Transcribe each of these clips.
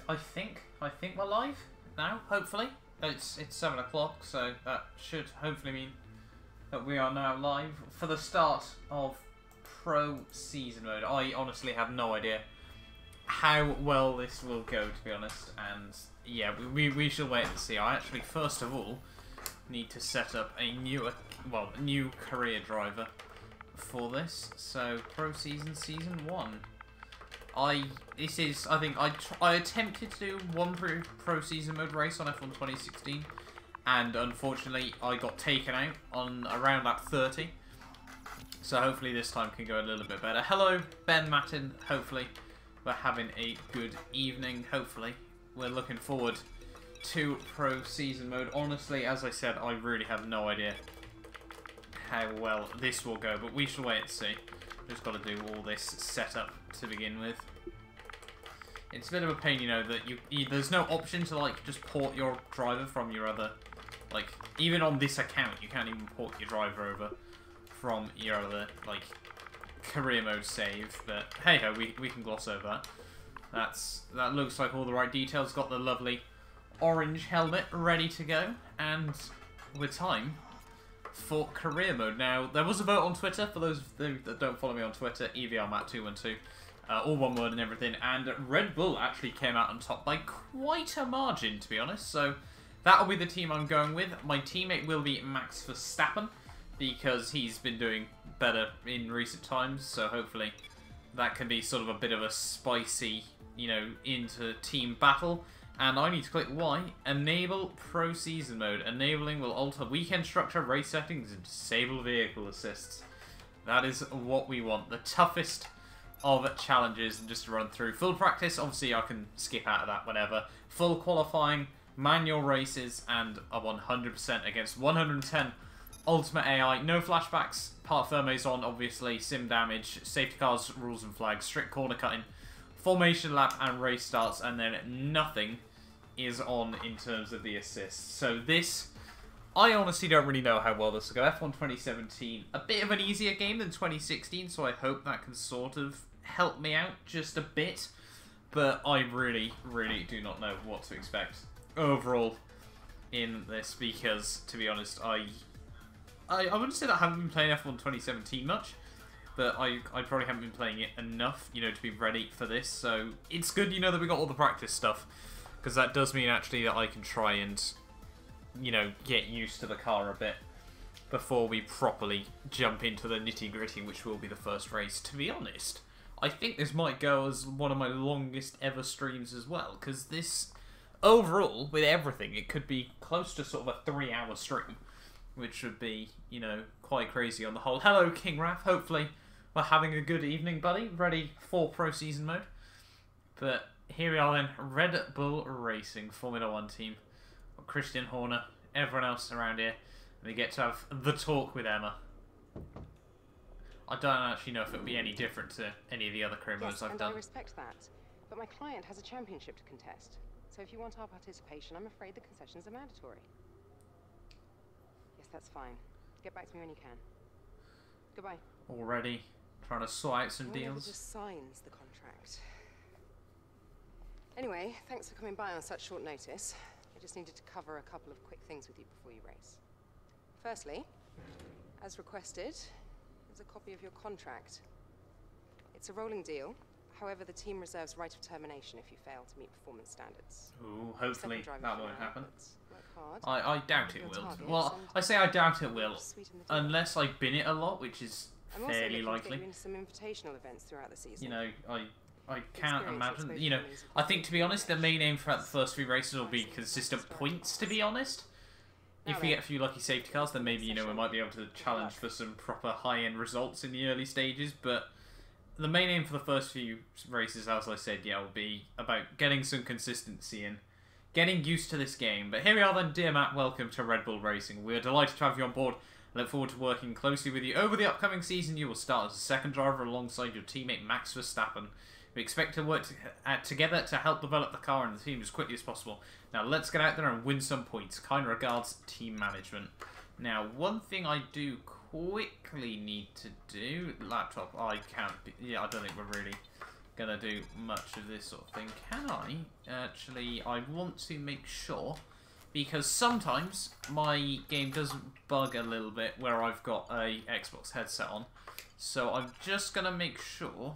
I think we're live now. Hopefully, it's 7 o'clock, so that should hopefully mean that we are now live for the start of Pro Season Mode. I honestly have no idea how well this will go, to be honest, and yeah, we shall wait and see. I actually, first of all, need to set up a new career driver for this. So Pro Season 1. I think I attempted to do one pro season mode race on F1 2016, and unfortunately I got taken out on around that 30. So hopefully this time can go a little bit better. Hello, Ben Mattin. Hopefully we're having a good evening. Hopefully we're looking forward to pro season mode. Honestly, as I said, I really have no idea how well this will go, but we shall wait and see. Just got to do all this setup to begin with. It's a bit of a pain, you know, that there's no option to like just port your driver from your other, like, even on this account you can't even port your driver over from your other like career mode save. But hey ho, we can gloss over that. That looks like all the right details. Got the lovely orange helmet ready to go, and with time for career mode. Now, there was a vote on Twitter, for those that don't follow me on Twitter, EVRMat212, all one word and everything, and Red Bull actually came out on top by quite a margin, to be honest, so that'll be the team I'm going with. My teammate will be Max Verstappen, because he's been doing better in recent times, so hopefully that can be sort of a bit of a spicy, you know, into team battle. And I need to click Y, enable pro season mode. Enabling will alter weekend structure, race settings, and disable vehicle assists. That is what we want. The toughest of challenges, and just to run through. Full practice, obviously I can skip out of that whenever. Full qualifying, manual races, and a 100% against 110 ultimate AI. No flashbacks, part firmes on, obviously, sim damage, safety cars, rules and flags, strict corner cutting, formation lap and race starts, and then nothing is on in terms of the assists. So this, I honestly don't really know how well this will go. F1 2017, a bit of an easier game than 2016, so I hope that can sort of help me out just a bit. But I really, really do not know what to expect overall in this, because, to be honest, I wouldn't say that I haven't been playing F1 2017 much, but I probably haven't been playing it enough, you know, to be ready for this. So it's good, you know, that we got all the practice stuff, because that does mean actually that I can try and, you know, get used to the car a bit before we properly jump into the nitty-gritty, which will be the first race. To be honest, I think this might go as one of my longest ever streams as well, because this, overall, with everything, it could be close to sort of a 3-hour stream, which would be, you know, quite crazy on the whole. Hello, King Raph. Hopefully we're having a good evening, buddy. Ready for Pro Season Mode. But here we are then. Red Bull Racing, Formula 1 team. Christian Horner, everyone else around here. And we get to have the talk with Emma. I don't actually know if it would be any different to any of the other career modes I've done. I respect that. But my client has a championship to contest. So if you want our participation, I'm afraid the concessions are mandatory. Yes, that's fine. Get back to me when you can. Goodbye. Already trying to sort out some deals. Just signs the contract. Anyway, thanks for coming by on such short notice. I just needed to cover a couple of quick things with you before you race. Firstly, as requested, is a copy of your contract. It's a rolling deal. However, the team reserves right of termination if you fail to meet performance standards. Ooh, hopefully that won't happen. Work hard. I doubt it will. Well, I say I doubt it will, unless I bin it a lot, which is fairly likely. I'm also looking to get you into some invitational events throughout the season. You know, I can't imagine. You know, I think, to be honest, the main aim throughout the first few races will be consistent points, to be honest. If we get a few lucky safety cars, then maybe, you know, we might be able to challenge for some proper high-end results in the early stages, but the main aim for the first few races, as I said, yeah, will be about getting some consistency and getting used to this game. But here we are then, dear Matt, welcome to Red Bull Racing. We are delighted to have you on board. I look forward to working closely with you. Over the upcoming season, you will start as a second driver alongside your teammate Max Verstappen. We expect to work together to help develop the car and the team as quickly as possible. Now, let's get out there and win some points. Kind regards, team management. Now, one thing I do quickly need to do... Laptop, I can't... Yeah, I don't think we're really gonna do much of this sort of thing. Can I? Actually, I want to make sure, because sometimes my game does bug a little bit where I've got a Xbox headset on. So I'm just gonna make sure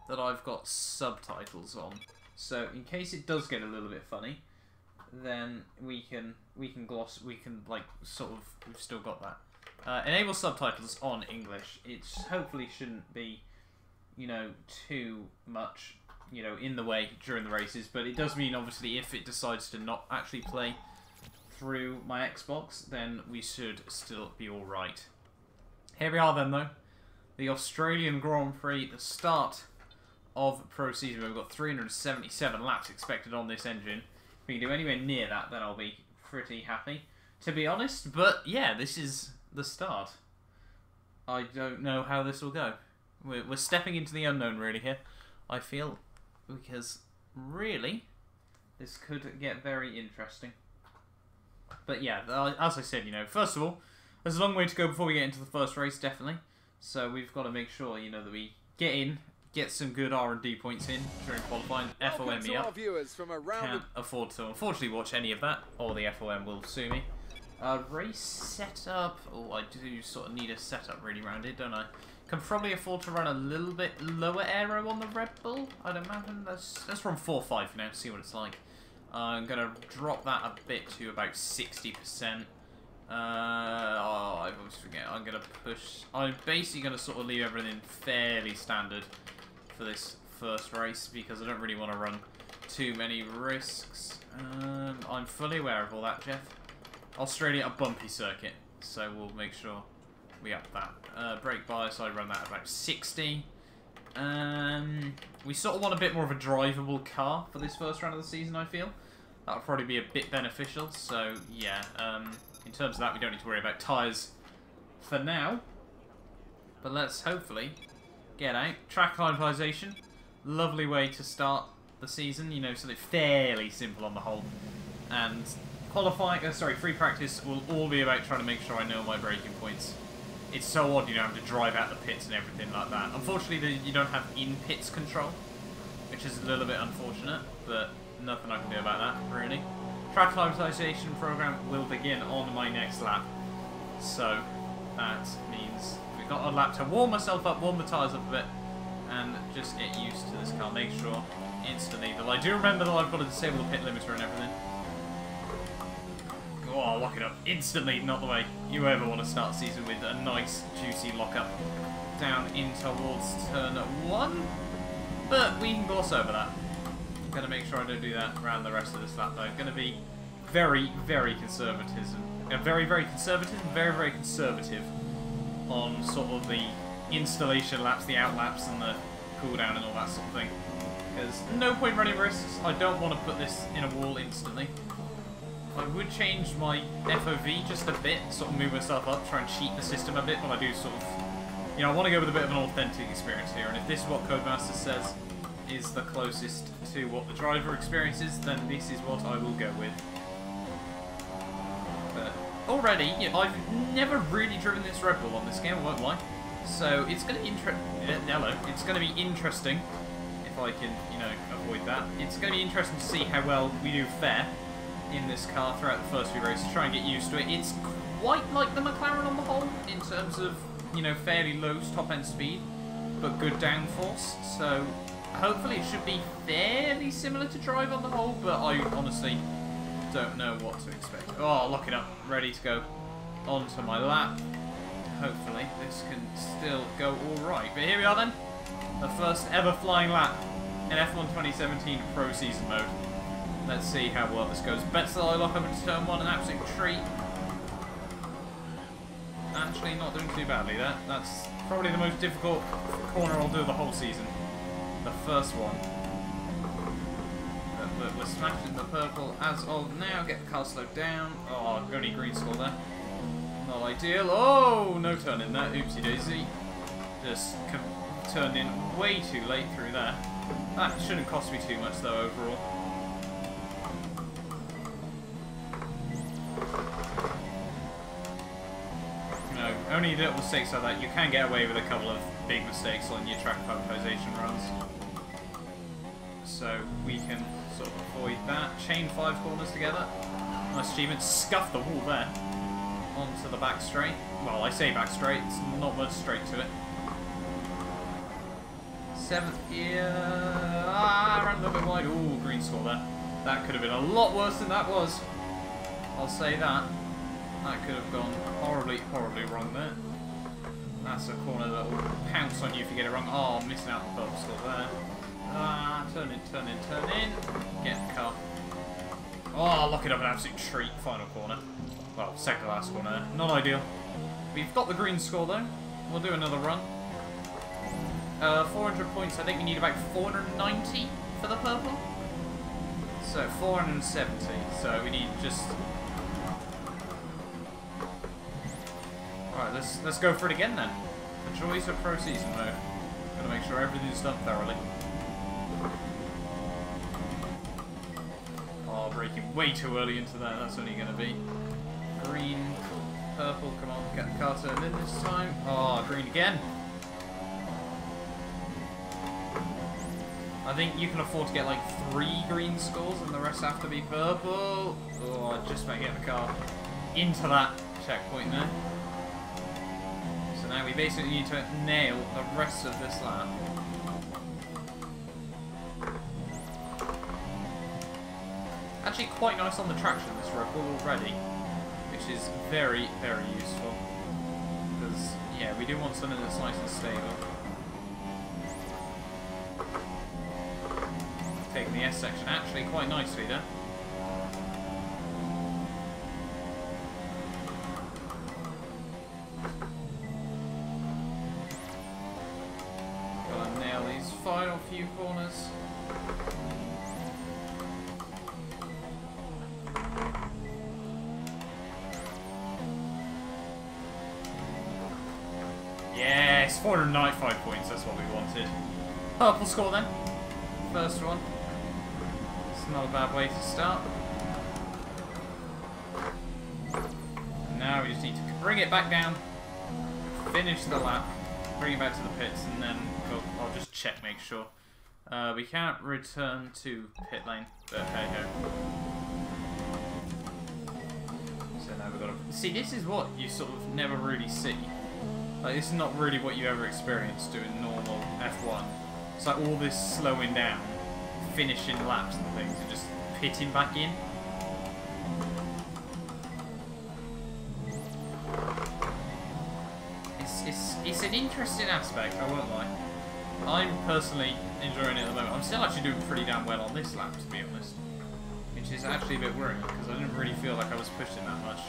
that I've got subtitles on. So in case it does get a little bit funny, then we can like sort of, we've still got that. Enable subtitles on English. It hopefully shouldn't be, you know, too much, you know, in the way during the races, but it does mean obviously if it decides to not actually play through my Xbox, then we should still be alright. Here we are then though. The Australian Grand Prix, the start of Pro Season. We've got 377 laps expected on this engine. If we can do anywhere near that, then I'll be pretty happy, to be honest. But yeah, this is the start. I don't know how this will go. We're stepping into the unknown really here, I feel, because really, this could get very interesting. But yeah, as I said, you know, first of all, there's a long way to go before we get into the first race, definitely. So we've got to make sure, you know, that we get in, get some good R&D points in during qualifying. FOM me up. Can't afford to, unfortunately, watch any of that, or the FOM will sue me. Race setup. Oh, I do sort of need a setup really rounded, don't I? Can probably afford to run a little bit lower aero on the Red Bull, I'd imagine. Let's run 4.5 for now, see what it's like. I'm going to drop that a bit to about 60%. Oh, I always forget. I'm going to push... I'm basically going to sort of leave everything fairly standard for this first race, because I don't really want to run too many risks. I'm fully aware of all that, Jeff. Australia, a bumpy circuit, so we'll make sure we up that. Brake bias, I run that at about 60. We sort of want a bit more of a drivable car for this first round of the season, I feel. That'll probably be a bit beneficial, so yeah. In terms of that, we don't need to worry about tyres for now. But let's hopefully get out. Track climatization, lovely way to start the season, you know, something fairly simple on the whole. And qualifying, free practice will all be about trying to make sure I know my braking points. It's so odd, you know, having to drive out the pits and everything like that. Unfortunately, you don't have in-pits control, which is a little bit unfortunate, but nothing I can do about that, really. Track climatization program will begin on my next lap. So, that means we've got a lap to warm myself up, warm the tyres up a bit, and just get used to this car. Make sure instantly that I do remember that I've got to disable the pit limiter and everything. Oh, lock it up instantly, not the way you ever want to start the season, with a nice, juicy lock-up down in towards turn 1. But we can gloss over that. I'm going to make sure I don't do that around the rest of this lap, though. I'm going to be very, very conservative, very conservative on sort of the installation laps, the out laps, and the cooldown and all that sort of thing. Because no point running risks. I don't want to put this in a wall instantly. I would change my FOV just a bit, sort of move myself up, try and cheat the system a bit, but I do sort of, you know, I want to go with a bit of an authentic experience here, and if this is what Codemaster says is the closest to what the driver experiences, then this is what I will go with. But already, you know, I've never really driven this Red Bull on this game, I won't lie, so it's going to be it's going to be interesting, if I can, you know, avoid that. It's going to be interesting to see how well we do fare in this car throughout the first few races, try and get used to it. It's quite like the McLaren on the whole, in terms of, you know, fairly low top-end speed, but good downforce, so hopefully it should be fairly similar to Drive on the whole, but I honestly don't know what to expect. Oh, lock it up, ready to go onto my lap. Hopefully this can still go alright, but here we are then, the first ever flying lap in F1 2017 Pro Season mode. Let's see how well this goes. Betzel, I lock up into turn 1, an absolute treat. Actually, not doing too badly there. That's probably the most difficult corner I'll do the whole season. The first one. But we're smashing the purple as of now. Get the car slowed down. Oh, only green score there. Not ideal. Oh, no turn in there. Oopsie daisy. Just turned in way too late through there. That shouldn't cost me too much though overall. Only little mistakes like that. You can get away with a couple of big mistakes on your track optimization runs. so we can sort of avoid that. Chain 5 corners together. Nice achievement. Scuff the wall there. Onto the back straight. Well, I say back straight, it's not much straight to it. 7th gear. Ran a little bit wide. Ooh, green score there. That could have been a lot worse than that was. I'll say that. That could have gone horribly, horribly wrong there. That's a corner that will pounce on you if you get it wrong. Oh, missing out the purple score there. Ah, turn in, turn in, turn in. Get in the car. Oh, lock it up, an absolute treat. Final corner. Well, second to last corner. Not ideal. We've got the green score though. We'll do another run. 400 points. I think we need about 490 for the purple. So 470. So we need just. Alright, let's go for it again then. The joys of pro season mode. Gotta make sure everything's done thoroughly. Oh, braking way too early into that. That's only gonna be green, purple. Come on, get the car turned in this time. Oh, green again. I think you can afford to get like 3 green scores and the rest have to be purple. Oh, I just about get the car into that checkpoint there. So now we basically need to nail the rest of this lap. Actually quite nice on the traction, this Red Bull already, which is very, very useful. Because, yeah, we do want something that's nice and stable. Taking the S section actually quite nicely there. Gotta nail these final few corners. Yes, 495 points, that's what we wanted. Purple score then. First one. It's not a bad way to start. Now we just need to bring it back down, finish the lap, bring it back to the pits, and then I'll just check, make sure. We can't return to pit lane, but hey ho. So now we've got to... See, this is what you sort of never really see. Like, this is not really what you ever experience doing normal F1. It's like all this slowing down, finishing laps and things, and just pitting back in. It's an interesting aspect, I won't lie. I'm personally enjoying it at the moment. I'm still actually doing pretty damn well on this lap, to be honest. Which is actually a bit worrying, because I didn't really feel like I was pushing that much.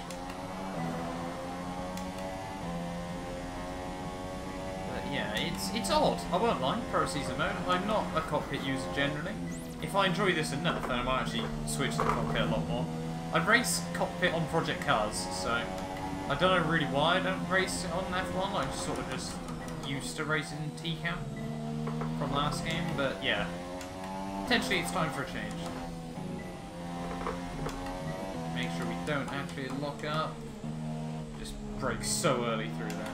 Yeah, it's odd, I won't lie, pro season mode. I'm not a cockpit user generally. If I enjoy this enough, then I might actually switch to the cockpit a lot more. I race cockpit on Project Cars, so I don't know really why I don't race it on F1. I'm just sort of just used to racing TCAM from last game, but yeah. Potentially it's time for a change. Make sure we don't actually lock up. Just brake so early through there.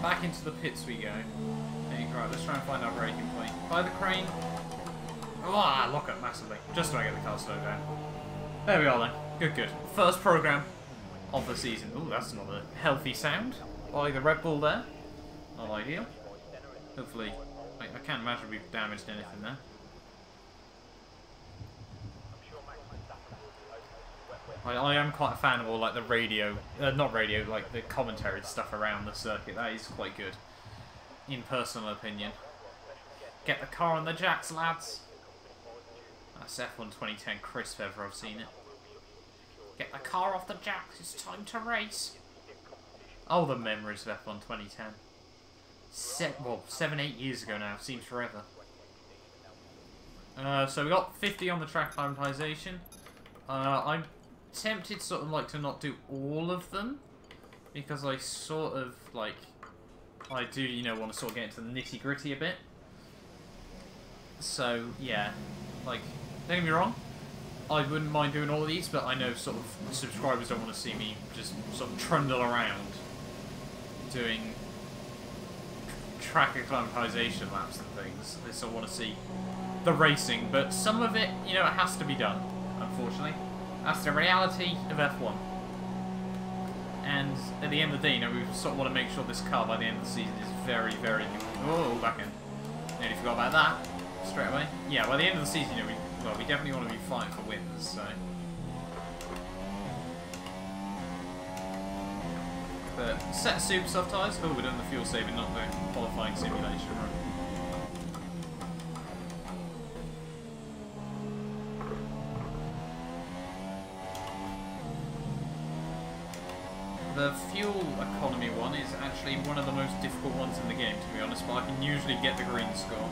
Back into the pits we go. Right, let's try and find our braking point. By the crane. Ah, lock up massively. Just so I get the car slowed down. There we are then. Good, good. First program of the season. Ooh, that's not a healthy sound. By the Red Bull there. Not ideal. Hopefully, I can't imagine we've damaged anything there. I am quite a fan of all like the radio, not radio, like the commentary stuff around the circuit. That is quite good, in personal opinion. Get the car on the jacks, lads. That's F1 2010 crisp ever I've seen it. Get the car off the jacks, it's time to race. Oh, the memories of F1 2010. 7-8 years ago now, seems forever. So we got 50 on the track climatization. I'm tempted sort of like to not do all of them, because I sort of like, I do, you know, want to sort of get into the nitty gritty a bit. So yeah, like, don't get me wrong, I wouldn't mind doing all of these, but I know sort of subscribers don't want to see me just sort of trundle around doing track acclimatization laps and things. They sort of want to see the racing, but some of it, you know, it has to be done, unfortunately. That's the reality of F1. And at the end of the day, you know, we sort of want to make sure this car by the end of the season is very, very... Oh, back in. Nearly forgot about that. Straight away. Yeah, by the end of the season, you know, we definitely want to be fighting for wins, so... But set of super soft tyres. Oh, we're doing the fuel saving, not the qualifying simulation run. The fuel economy one is actually one of the most difficult ones in the game, to be honest, but I can usually get the green score.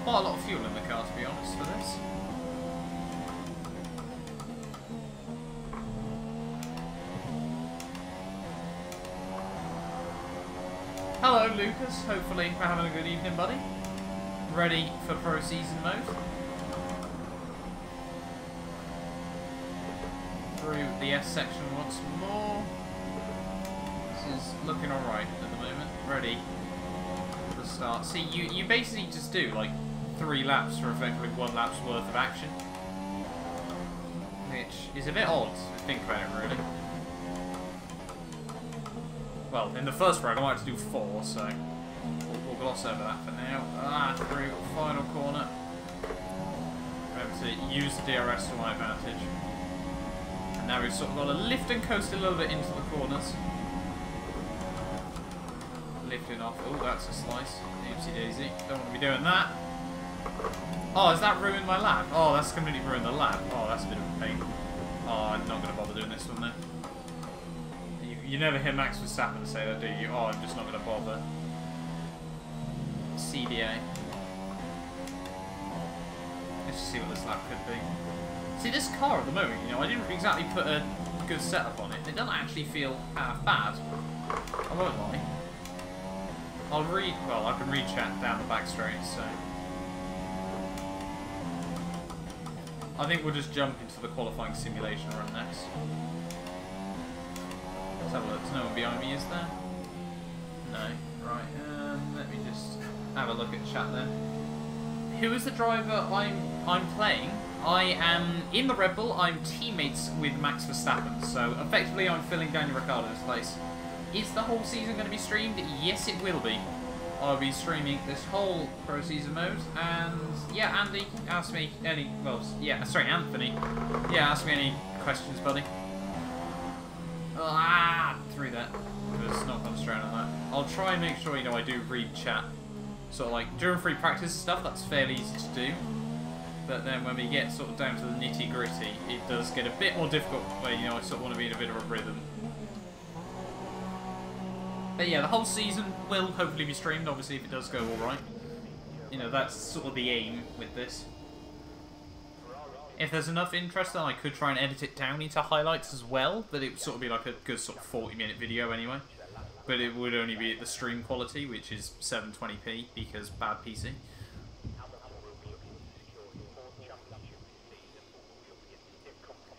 Quite a lot of fuel in the car, to be honest, for this. Hello, Lucas. Hopefully we're having a good evening, buddy. Ready for pro season mode. Through the S section once more. This is looking alright at the moment. Ready for the start. See, you basically just do, like, 3 laps for effectively 1 lap's worth of action. Which is a bit odd to think about it, really. Well, in the first round I might have to do 4, so we'll gloss over that for now. Through final corner. Remember to use the DRS to my advantage. And now we've sort of got to lift and coast a little bit into the corners. Lifting off. Oh, that's a slice. Oopsie daisy. Don't want to be doing that. Oh, has that ruined my lap? Oh, that's completely ruined the lap. Oh, that's a bit of a pain. Oh, I'm not going to bother doing this one then. You never hear Max Verstappen say that, do you? Oh, I'm just not going to bother. CDA. Let's just see what this lap could be. See, this car at the moment, you know, I didn't exactly put a good setup on it. It doesn't actually feel half bad. I won't lie. Well, I can read chat down the back straight, so... I think we'll just jump into the qualifying simulation run next. Let's have a look. There's no one behind me, is there? No. Right, let me just have a look at chat then. Who is the driver I'm playing? I am in the Red Bull. I'm teammates with Max Verstappen, so effectively I'm filling Daniel Ricciardo's place. Is the whole season going to be streamed? Yes, it will be. I'll be streaming this whole pro season mode, and yeah, Andy, ask me any, well, yeah, sorry, Anthony, yeah, ask me any questions, buddy. Through that. There's not concentrating on that. I'll try and make sure, you know, I do read chat. Sort of like, during free practice stuff, that's fairly easy to do. But then when we get sort of down to the nitty gritty, it does get a bit more difficult, where, you know, I sort of want to be in a bit of a rhythm. But yeah, the whole season will hopefully be streamed, obviously, if it does go alright. You know, that's sort of the aim with this. If there's enough interest, then I could try and edit it down into highlights as well, but it would sort of be like a good sort of 40-minute video anyway. But it would only be at the stream quality, which is 720p, because bad PC.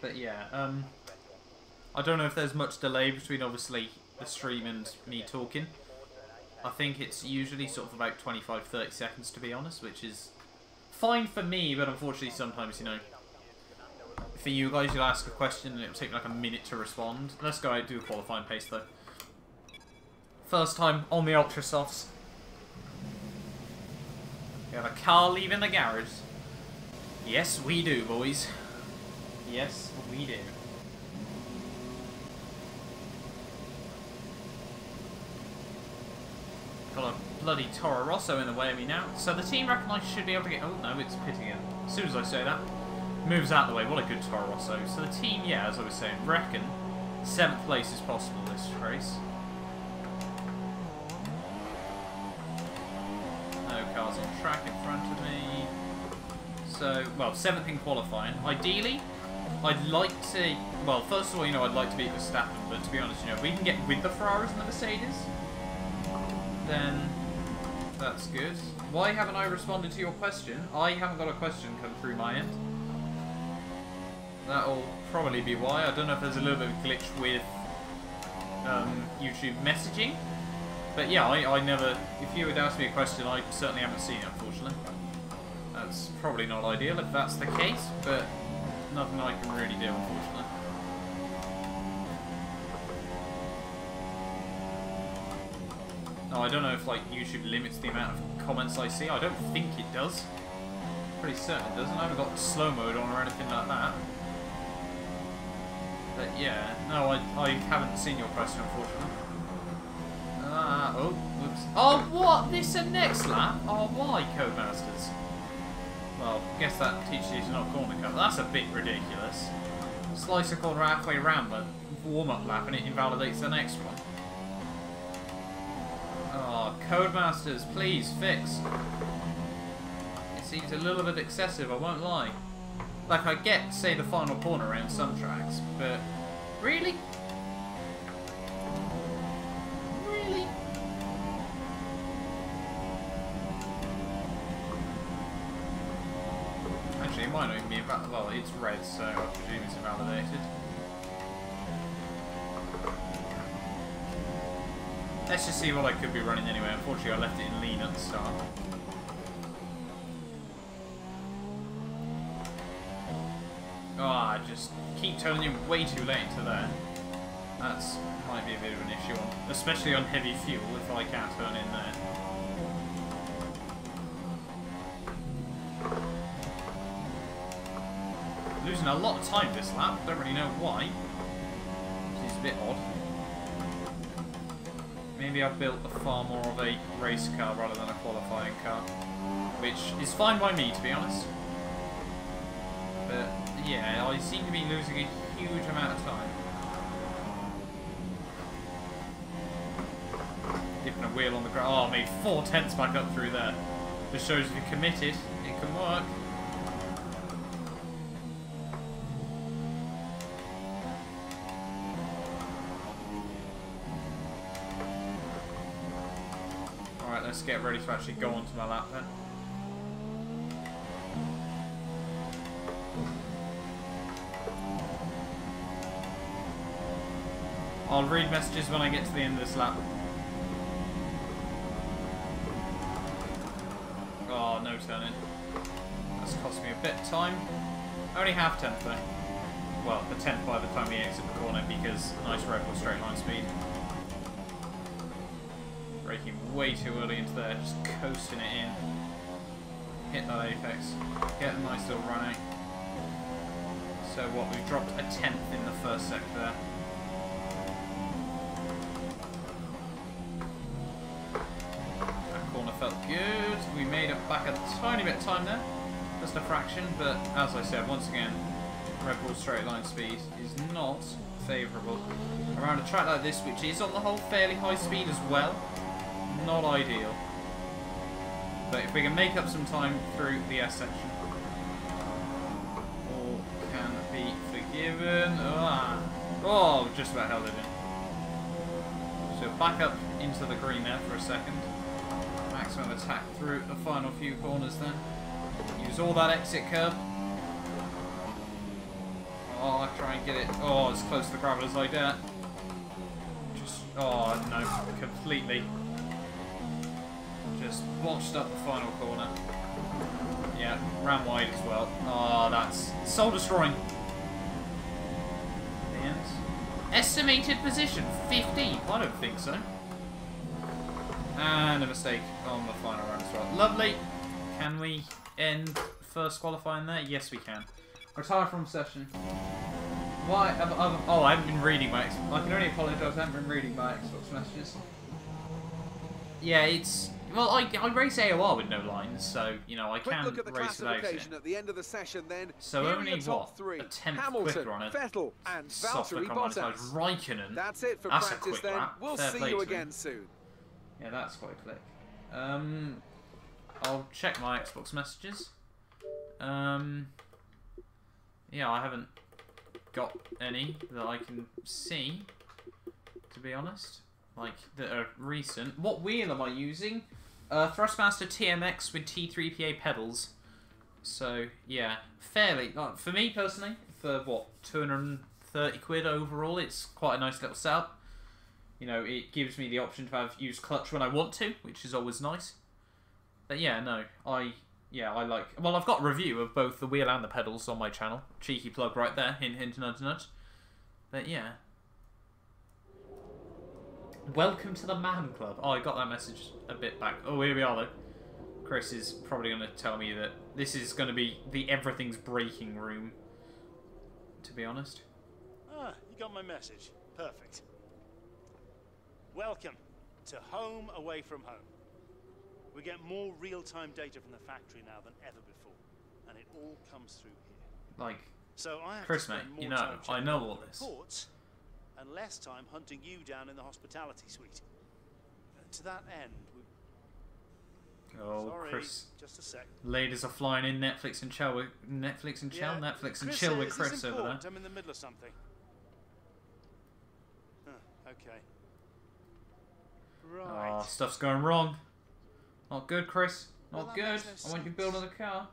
But yeah, I don't know if there's much delay between, obviously, the stream and me talking. I think it's usually sort of about 25-30 seconds, to be honest, which is fine for me, but unfortunately sometimes, you know, for you guys, you'll ask a question and it'll take like a minute to respond. Let's go out and do a qualifying pace though. First time on the Ultra Softs. We have a car leaving the garage. Yes, we do, boys. Yes, we do. Got a bloody Toro Rosso in the way of me now. So the team reckon I should be able to get... Oh no, it's pitting in. As soon as I say that, moves out the way. What a good Toro Rosso. So the team, yeah, as I was saying, reckon 7th place is possible this race. No cars on track in front of me. So, well, 7th in qualifying. Ideally, I'd like to... Well, first of all, you know, I'd like to beat Verstappen, but to be honest, you know, if we can get with the Ferraris and the Mercedes, then that's good. Why haven't I responded to your question? I haven't got a question come through my end. That'll probably be why. I don't know if there's a little bit of a glitch with YouTube messaging. But yeah, I never... If you would ask me a question, I certainly haven't seen it, unfortunately. That's probably not ideal if that's the case, but nothing I can really do, unfortunately. No, I don't know if like YouTube limits the amount of comments I see. I don't think it does. Pretty certain it doesn't. I haven't got slow mode on or anything like that. But yeah, no, I haven't seen your question, unfortunately. Oh, whoops. Oh, what? This and next lap? Oh, why, Codemasters? Well, I guess that teaches you to not corner cut. That's a bit ridiculous. Slice a corner halfway around the warm-up lap and it invalidates the next one. Oh, Codemasters, please fix. It seems a little bit excessive, I won't lie. Like, I get, say, the final corner around some tracks, but... Really? Really? Actually, it might not even be invalidated. Well, it's red, so I presume it's invalidated. Let's just see what I could be running anyway. Unfortunately, I left it in lean at the start. Oh, I just keep telling you way too late to there. That's might be a bit of an issue, especially on heavy fuel if I can't turn in there. Losing a lot of time this lap, don't really know why. Which is a bit odd. Maybe I've built far more of a race car rather than a qualifying car. Which is fine by me, to be honest. But yeah, I seem to be losing a huge amount of time. Dipping a wheel on the ground. Oh, I made 4/10 back up through there. Just shows if you're committed, it can work. Alright, let's get ready to actually go onto my lap then. I'll read messages when I get to the end of this lap. Oh, no turning. That's cost me a bit of time. Only half 10th though. Well, a 10th by the time we exit the corner because nice Red Bull straight line speed. Braking way too early into there, just coasting it in. Hit that apex. Get a nice little run out. So what, we've dropped a 10th in the first sector there. Felt good. We made it back a tiny bit of time there. Just a fraction, but as I said, once again, Red Bull straight line speed is not favourable. Around a track like this, which is on the whole fairly high speed as well, not ideal. But if we can make up some time through the S section, all can be forgiven. Oh, just about held it in. So back up into the green there for a second. Maximum attack through the final few corners then. Use all that exit curb. Oh, try and get it. Oh, as close to the gravel as I dare. Just, oh no, completely. Just botched up the final corner. Yeah, ran wide as well. Oh, that's soul destroying. The end. Estimated position 15. I don't think so. And a mistake on the final run as well. Lovely. Can we end first qualifying there? Yes, we can. Retire from session. Why? Oh, I haven't been reading my... I can only apologise, I haven't been reading my Xbox messages. Yeah, it's... Well, I race AOR with no lines, so, you know, I can look at the race without it. At the end of the session, then. So only, what, a 10th quicker on it. Vettel and Valtteri Bottas. Raikkonen. That's it for That's practice, a quick then. lap. We'll Fair see you again soon. Yeah, that's quite quick. I'll check my Xbox messages. Yeah, I haven't got any that I can see, to be honest. Like, that are recent. What wheel am I using? Thrustmaster TMX with T3PA pedals. So yeah, fairly. Like, for me personally, for what 230 quid overall, it's quite a nice little setup. You know, it gives me the option to use clutch when I want to, which is always nice. But yeah, no, I like. Well, I've got a review of both the wheel and the pedals on my channel. Cheeky plug right there. Hint, hint, nudge, nudge. But yeah. Welcome to the Man Club. Oh, I got that message a bit back. Oh, here we are though. Chris is probably going to tell me that this is going to be the everything's breaking room. To be honest. Ah, you got my message. Perfect. Welcome to home away from home. We get more real-time data from the factory now than ever before, and it all comes through here. Like, so I have Chris, to mate, spend more you know, time I checking know all all the this. reports, and less time hunting you down in the hospitality suite. To that end, oh, sorry, Chris. just a sec. Ladies are flying in. Netflix and chill with Netflix and chill. Yeah. Netflix and Chris, chill with is this Chris over there. important? I'm in the middle of something. Okay. Right. Oh, stuff's going wrong. Not good, Chris. Not Well, that good. makes no I want you sense. building a car.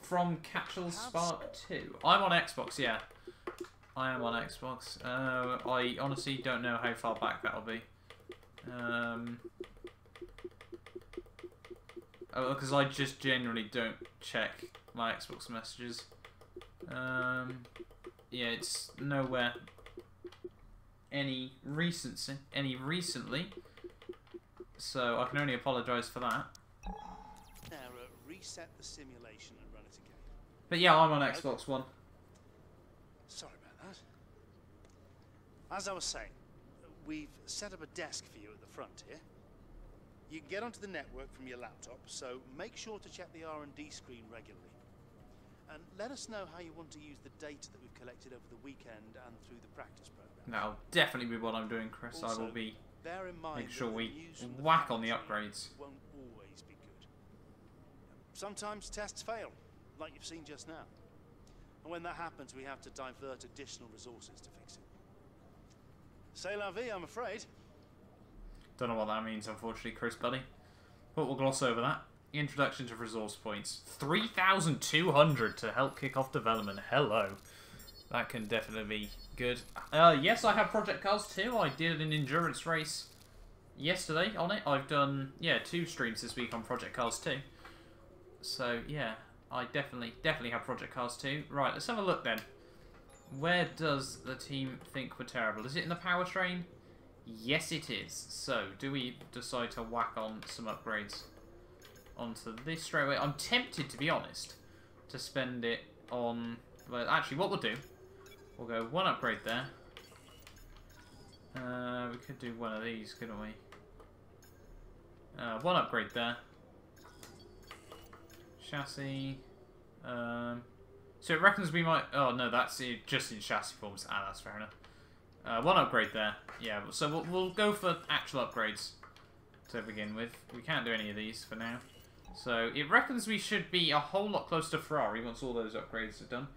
From Catchell Spark 2. I'm on Xbox, yeah. I am on Xbox. I honestly don't know how far back that'll be. Because I just generally don't check my Xbox messages. Yeah, it's nowhere any recently. So I can only apologise for that. Now reset the simulation and run it again. But yeah, I'm on Xbox One. Sorry about that. As I was saying, we've set up a desk for you at the front here. You can get onto the network from your laptop, so make sure to check the R&D screen regularly. And let us know how you want to use the data that we've collected over the weekend and through the practice program. That'll definitely be what I'm doing, Chris. Also, I will be bear in mind make sure that we the news from whack on the factory upgrades. won't always be good. Sometimes tests fail, like you've seen just now. And when that happens, we have to divert additional resources to fix it. C'est la vie, I'm afraid. Don't know what that means, unfortunately, Chris, buddy. But we'll gloss over that. Introduction to resource points. 3,200 to help kick off development. Hello. That can definitely be good. Yes, I have Project Cars 2. I did an endurance race yesterday on it. I've done, yeah, 2 streams this week on Project Cars 2. So, yeah, I definitely have Project Cars 2. Right, let's have a look then. Where does the team think we're terrible? Is it in the powertrain? Yes, it is. So, do we decide to whack on some upgrades onto this straight away? I'm tempted, to be honest, to spend it on... Well, actually, what we'll do, we'll go 1 upgrade there. We could do one of these, couldn't we? 1 upgrade there. Chassis. So it reckons we might... Oh, no, that's just in chassis forms. Ah, that's fair enough. 1 upgrade there. Yeah, so we'll go for actual upgrades to begin with. We can't do any of these for now. So it reckons we should be a whole lot closer to Ferrari once all those upgrades are done.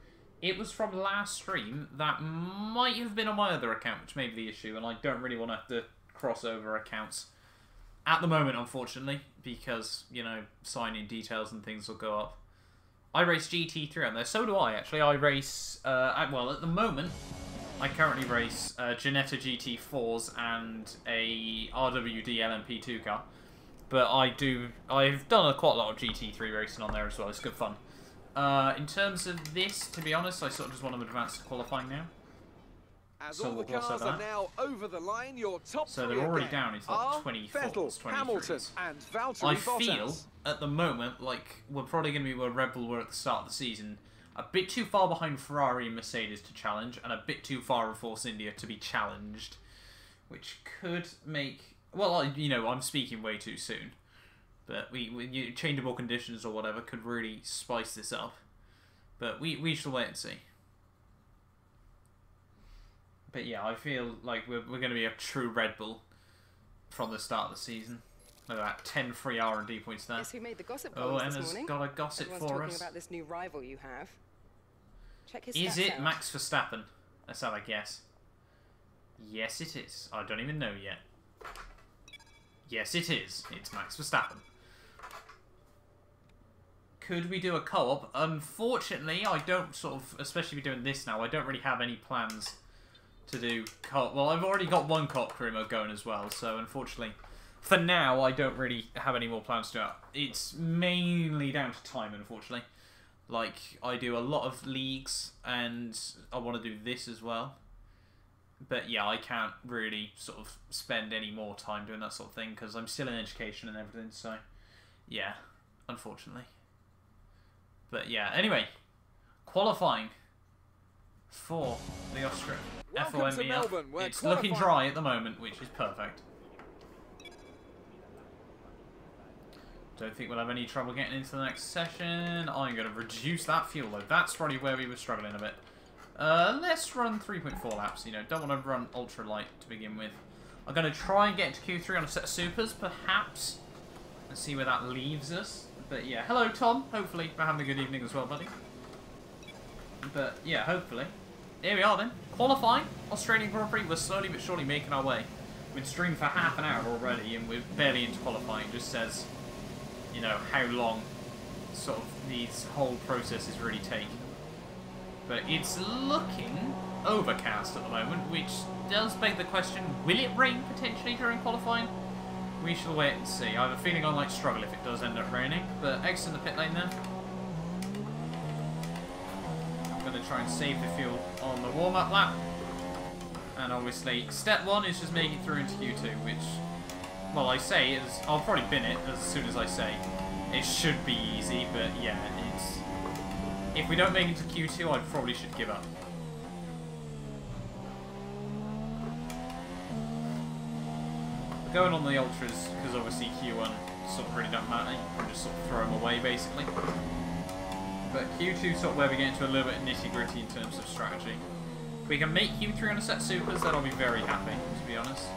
It was from last stream. That might have been on my other account, which may be the issue, and I don't really want to have to cross over accounts at the moment, unfortunately, because, you know, sign-in details and things will go up. I race GT3 on there. So do I, actually. I race... well, at the moment, I currently race Ginetta GT4s and a RWD LMP2 car. But I've done quite a lot of GT3 racing on there as well. It's good fun. In terms of this, to be honest, I sort of just want to advance to qualifying now. As So all we'll the gloss cars over are that. now over the line, your top So 3 they're already again down. It's like are 24s, Vettel, 23s. Hamilton, and Valtteri I Bottas. feel, at the moment, like we're probably going to be where Red Bull were at the start of the season. A bit too far behind Ferrari and Mercedes to challenge, and a bit too far of Force India to be challenged. Which could make... Well, you know, I'm speaking way too soon. But changeable conditions or whatever could really spice this up. But we shall wait and see. But yeah, I feel like we're going to be a true Red Bull from the start of the season. Look at that, 10 free R&D points there. Guess who made the gossip Oh, columns this Emma's morning? got a gossip Everyone's for talking us. about this new rival you have. Check his Is stats it out. Max Verstappen? Let's have a guess. Yes, it is. I don't even know yet. Yes, it is. It's Max Verstappen. could we do a co-op? Unfortunately, I don't sort of, especially if we're doing this now, I don't really have any plans to do co-op. Well, I've already got one co-op career mode going as well, so unfortunately, for now, I don't really have any more plans to do it. It's mainly down to time, unfortunately. Like, I do a lot of leagues, and I want to do this as well. But yeah, I can't really sort of spend any more time doing that sort of thing, because I'm still in education and everything, so yeah, unfortunately. But yeah, anyway, qualifying for the Austria Welcome to Melbourne, FOMBF. where It's looking qualifying- dry at the moment, which is perfect. Don't think we'll have any trouble getting into the next session. I'm going to reduce that fuel load. That's probably where we were struggling a bit. Let's run 3.4 laps. You know, don't want to run ultra light to begin with. I'm going to try and get into Q3 on a set of supers, perhaps, and see where that leaves us. But yeah, hello Tom. Hopefully we're having a good evening as well, buddy. But yeah, hopefully. Here we are then. Qualifying. Australian Grand Prix. We're slowly but surely making our way. We've been streaming for half an hour already, and we're barely into qualifying. It just says, you know, how long sort of these whole processes really take. But it's looking overcast at the moment, which does beg the question, will it rain potentially during qualifying? We shall wait and see. I have a feeling I might struggle if it does end up raining, but excellent the pit lane there. I'm going to try and save the fuel on the warm-up lap. And obviously, step one is just making it through into Q2, which, well, I say, is I'll probably bin it as soon as I say. It should be easy, but yeah, it's... If we don't make it to Q2, I probably should give up. Going on the ultras, because obviously Q1 sort of really don't matter. You can just sort of throw them away, basically. But Q2 sort of where we get into a little bit nitty-gritty in terms of strategy. If we can make Q3 on a set of supers, then I'll be very happy, to be honest.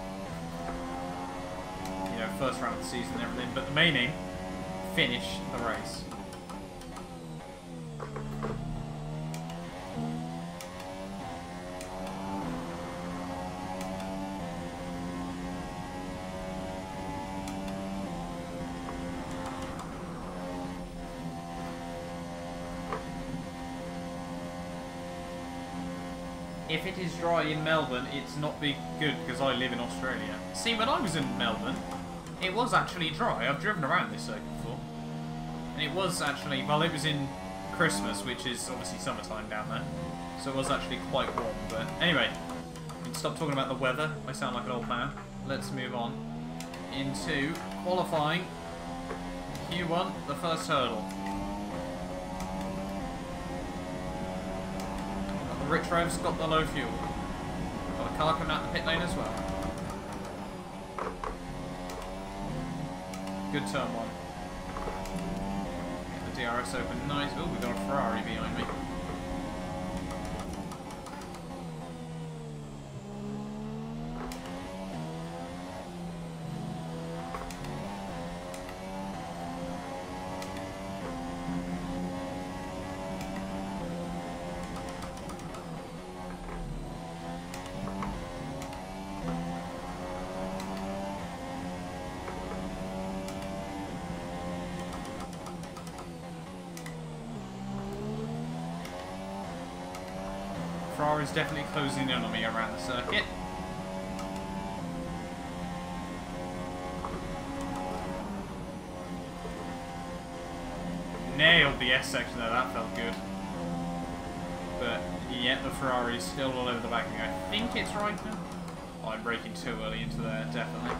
You know, first round of the season and everything. But the main aim, finish the race. If it is dry in Melbourne, it's not be good because I live in Australia. See, when I was in Melbourne, it was actually dry. I've driven around this circuit before. And it was actually, well, it was in Christmas, which is obviously summertime down there. So it was actually quite warm. But anyway, we can stop talking about the weather. I sound like an old man. Let's move on into qualifying Q1, the first hurdle. Rich Rove's got the low fuel. Got a car coming out the pit lane as well. Good turn one. The DRS open nice. Oh, we've got a Ferrari behind me. Ferrari's definitely closing in on me around the circuit. Nailed the S section there, that felt good. But yeah, the Ferrari's still all over the back of me. I think it's right now. Oh, I'm braking too early into there, definitely.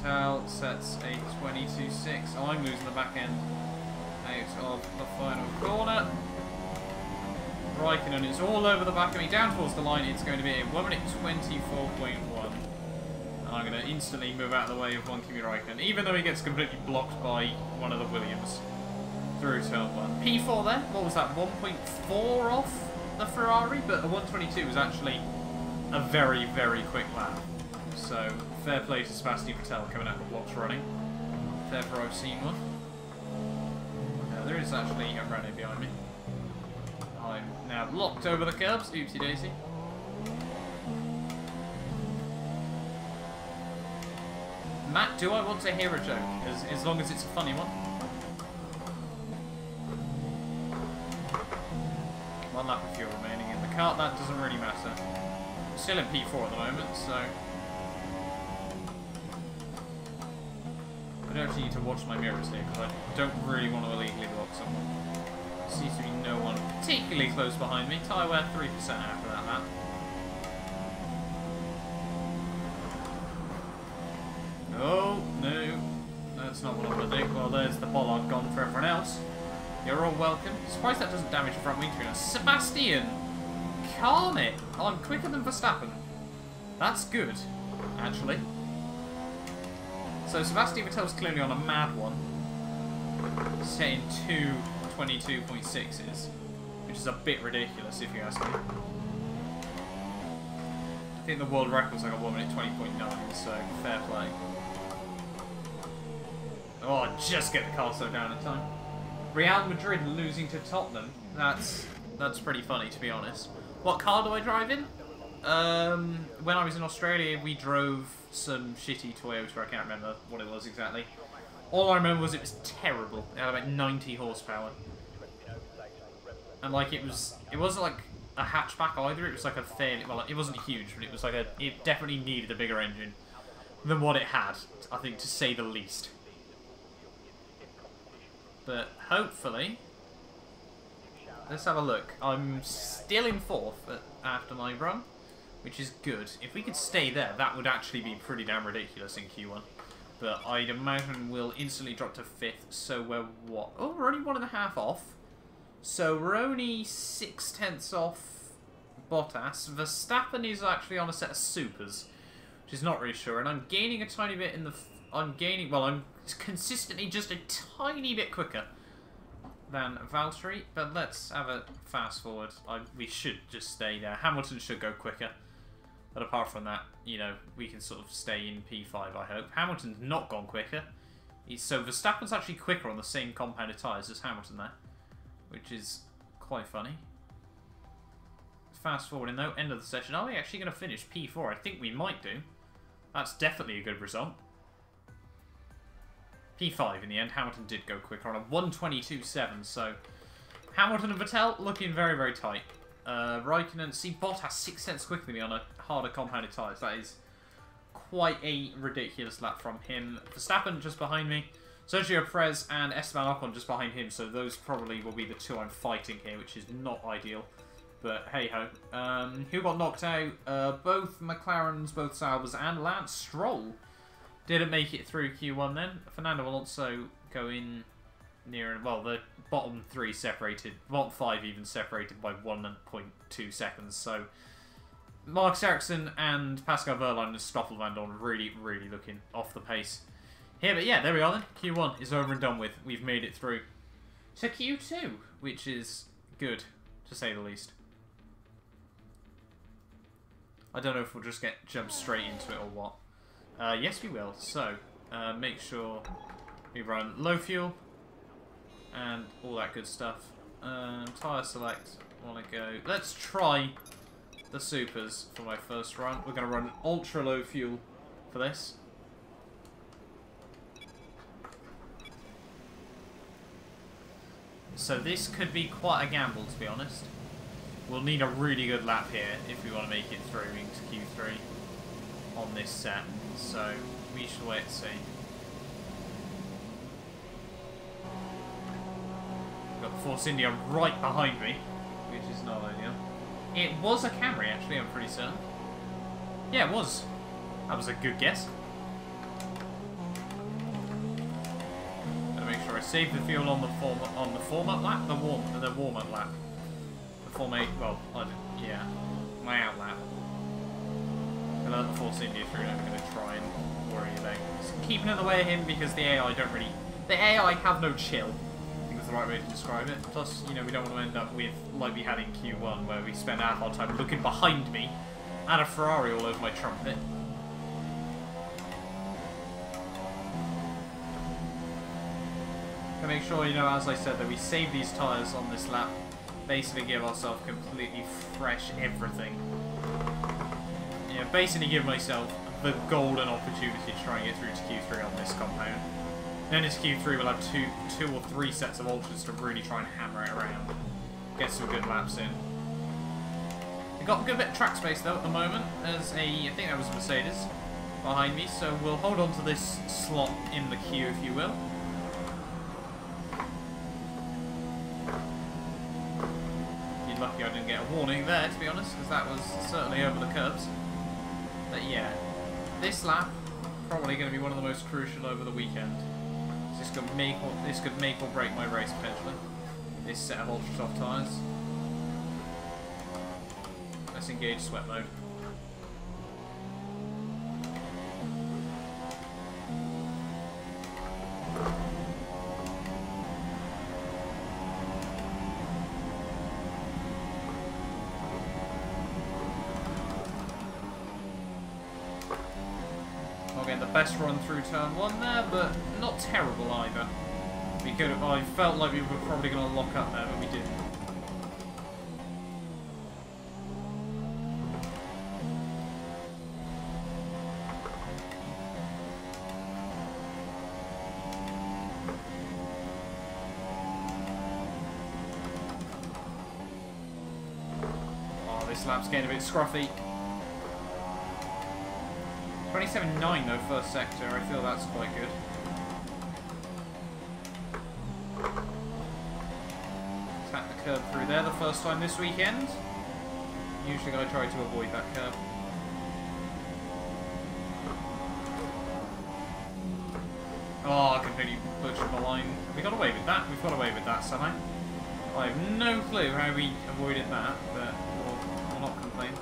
Tal sets a 22.6. I'm losing the back end out of the final corner. Raikkonen is all over the back of me. Down towards the line, it's going to be a 1 minute 24.1. And I'm going to instantly move out of the way of one Kimi Raikkonen, even though he gets completely blocked by one of the Williams through turn 1. P4 there, what was that, 1.4 off the Ferrari? But a 122 was actually a very, very quick lap. So, fair play to Sebastian Vettel coming out of the blocks running. If ever I've seen one. There is actually a Renault behind me. I'm now locked over the curbs, oopsie daisy. Matt, do I want to hear a joke? As long as it's a funny one. One lap of fuel remaining in the car. That doesn't really matter. We're still in P4 at the moment, so... I don't actually need to watch my mirrors here, because I don't really want to illegally block someone. There seems to be no one particularly close behind me. Tyre wear 3% after that lap. Oh, no. That's not what I want to do. Well, there's the bollard gone for everyone else. You're all welcome. Surprised that doesn't damage the front wing, to be honest. Sebastian! Calm it! I'm quicker than Verstappen. That's good, actually. So Sebastian Vettel's clearly on a mad one. Setting 2:22.6s, which is a bit ridiculous if you ask me. I think the world record's like a 1:20.9, so fair play. Oh, just get the car slowed down in time. Real Madrid losing to Tottenham. That's pretty funny, to be honest. What car do I drive in? When I was in Australia, we drove some shitty Toyota. I can't remember what it was exactly. All I remember was it was terrible. It had about 90 horsepower. And like it wasn't like a hatchback either. It was like a fairly, well, it wasn't huge, but it was like it definitely needed a bigger engine than what it had, I think, to say the least. But hopefully, let's have a look. I'm still in 4th after my run, which is good. If we could stay there, that would actually be pretty damn ridiculous in Q1. But I'd imagine we'll instantly drop to 5th, so we're what? Oh, we're only 1.5 off. So we're only 0.6 off Bottas. Verstappen is actually on a set of supers, which is not really sure. And I'm gaining a tiny bit in the... I'm consistently just a tiny bit quicker than Valtteri. But let's have a fast forward. We should just stay there. Hamilton should go quicker. But apart from that, you know, we can sort of stay in P5, I hope. Hamilton's not gone quicker. So Verstappen's actually quicker on the same compounded tyres as Hamilton there, which is quite funny. Fast forwarding though, end of the session. Are we actually going to finish P4? I think we might do. That's definitely a good result. P5 in the end. Hamilton did go quicker on a 1:22.7, so Hamilton and Vettel looking very, very tight. Raikkonen, see Bottas 0.6 quicker than me on a harder compounded tyres. That is quite a ridiculous lap from him. Verstappen just behind me. Sergio Perez and Esteban Ocon just behind him, so those probably will be the two I'm fighting here, which is not ideal. But hey-ho. Who got knocked out? Both McLarens, both Saubers, and Lance Stroll didn't make it through Q1 then. Fernando Alonso going near, well, the bottom 3 separated, bottom 5 even separated by 1.2 seconds, so Marcus Ericsson and Pascal Wehrlein and Stoffel Van Dorn really, really looking off the pace here. But yeah, there we are then. Q1 is over and done with. We've made it through to Q2, which is good, to say the least. I don't know if we'll just jump straight into it or what. Yes, we will. So, make sure we run low fuel and all that good stuff. Tyre select, want to go. Let's try the supers for my first run. We're going to run ultra low fuel for this. So this could be quite a gamble, to be honest. We'll need a really good lap here if we want to make it through into Q3 on this set. So we shall wait and see. Got the Force India right behind me, which is not ideal. It was a Camry, actually, I'm pretty certain. Yeah, it was. That was a good guess. Gotta make sure I save the fuel on the warm-up lap, the warm-up lap. The Form 8, well, yeah, my out lap. I let the Force India through, and I'm going to try and worry about keeping it away of him because the AI don't really... The AI have no chill, I think is the right way to describe it. Plus, you know, we don't want to end up with, like we had in Q1, where we spent our whole time looking behind me and a Ferrari all over my trumpet. To make sure, you know, as I said, that we save these tyres on this lap, basically give ourselves completely fresh everything. Yeah, basically give myself the golden opportunity to try and get through to Q3 on this compound. Then into Q3 we'll have two or three sets of ultras to really try and hammer it around. Get some good laps in. We've got a good bit of track space though at the moment, as I think that was a Mercedes behind me, so we'll hold on to this slot in the queue, if you will. You're lucky I didn't get a warning there, to be honest, because that was certainly over the curbs. But yeah, this lap probably going to be one of the most crucial over the weekend. This could make or break my race potentially. This set of ultra soft tyres. Let's engage sweat mode. Again, the best run through turn 1 there, but not terrible either. I felt like we were probably going to lock up there, but we didn't. Oh, this lap's getting a bit scruffy. 27.9 though, first sector. I feel that's quite good. Attack the curb through there the first time this weekend. Usually I try to avoid that curb. Oh, I completely butchered my line. We got away with that. We've got away with that somehow. I have no clue how we avoided that, but we'll not complain.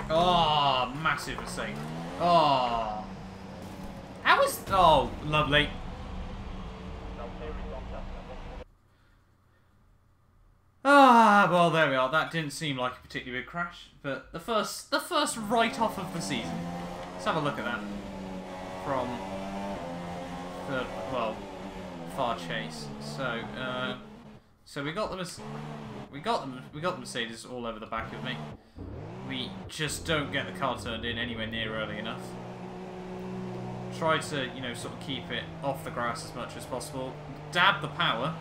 Oh, massive mistake. Oh. How was... Oh, lovely. Ah, well, there we are. That didn't seem like a particularly big crash, but the first write-off of the season. Let's have a look at that. From the, well, far chase. So we got the Mercedes all over the back of me. We just don't get the car turned in anywhere near early enough. Try to, you know, sort of keep it off the grass as much as possible. Dab the power.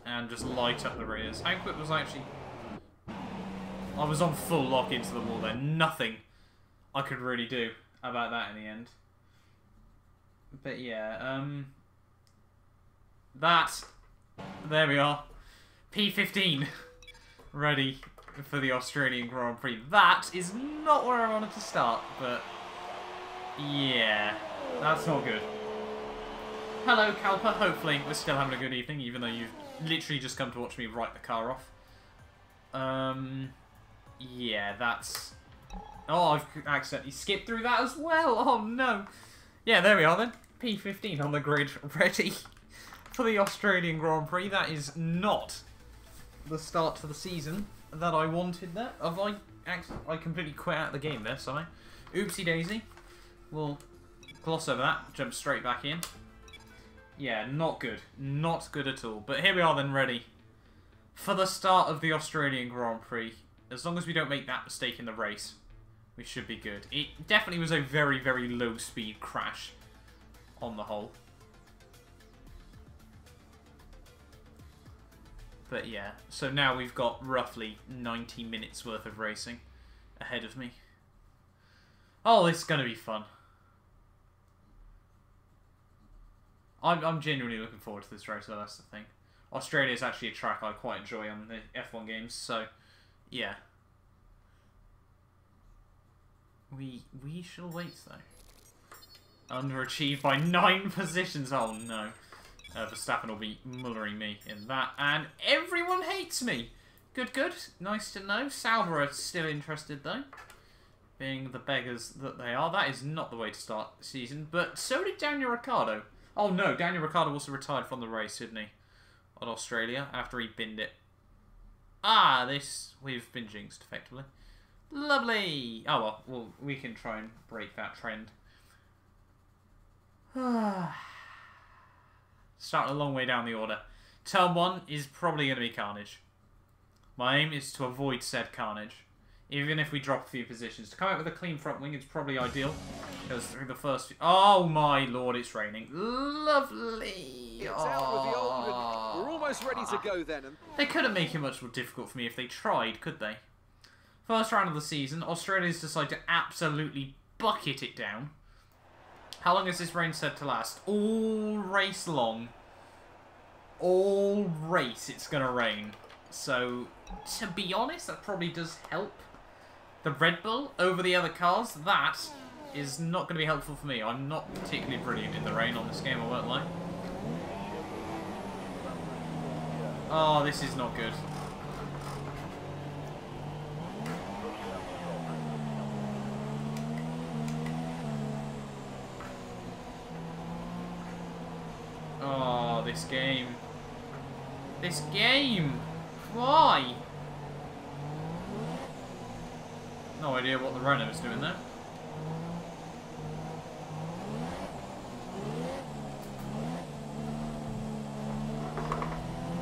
And just light up the rears. How quick was I actually... I was on full lock into the wall there. Nothing I could really do about that in the end. But yeah, there we are. P15. Ready for the Australian Grand Prix. That is not where I wanted to start, but yeah, that's not good. Hello, Calper. Hopefully we're still having a good evening, even though you've literally just come to watch me write the car off. Yeah, that's... Oh, I've accidentally skipped through that as well. Oh, no. Yeah, there we are then. P15 on the grid, ready for the Australian Grand Prix. That is not the start to the season that I wanted there. I completely quit out of the game there, sorry. Oopsie daisy. We'll gloss over that, jump straight back in. Yeah, not good. Not good at all. But here we are then, ready for the start of the Australian Grand Prix. As long as we don't make that mistake in the race, we should be good. It definitely was a very, very low speed crash on the whole. But yeah, so now we've got roughly 90 minutes worth of racing ahead of me. Oh, it's going to be fun. I'm genuinely looking forward to this race, though, that's the thing. Australia is actually a track I quite enjoy on the F1 games, so yeah. We shall wait, though. Underachieved by 9 positions. Oh, no. Verstappen will be mullering me in that. And everyone hates me. Good, good. Nice to know. Sauber are still interested, though. Being the beggars that they are. That is not the way to start the season. But so did Daniel Ricciardo. Oh, no. Daniel Ricciardo also retired from the race, didn't he? On Australia, after he binned it. Ah, we've been jinxed, effectively. Lovely! Oh, well, we can try and break that trend. Starting a long way down the order. Turn 1 is probably going to be carnage. My aim is to avoid said carnage. Even if we drop a few positions. To come out with a clean front wing is probably ideal. Because through the first few... Oh my lord, it's raining. Lovely. It's out with the old. We're almost ready to go then. And They couldn't make it much more difficult for me if they tried, could they? First round of the season, Australia's decided to absolutely bucket it down. How long is this rain said to last? All race long. All race it's going to rain. So, to be honest, that probably does help the Red Bull over the other cars. That is not going to be helpful for me. I'm not particularly brilliant in the rain on this game, I won't lie. Oh, this is not good. Oh, this game. This game! Why? No idea what the Renault is doing there.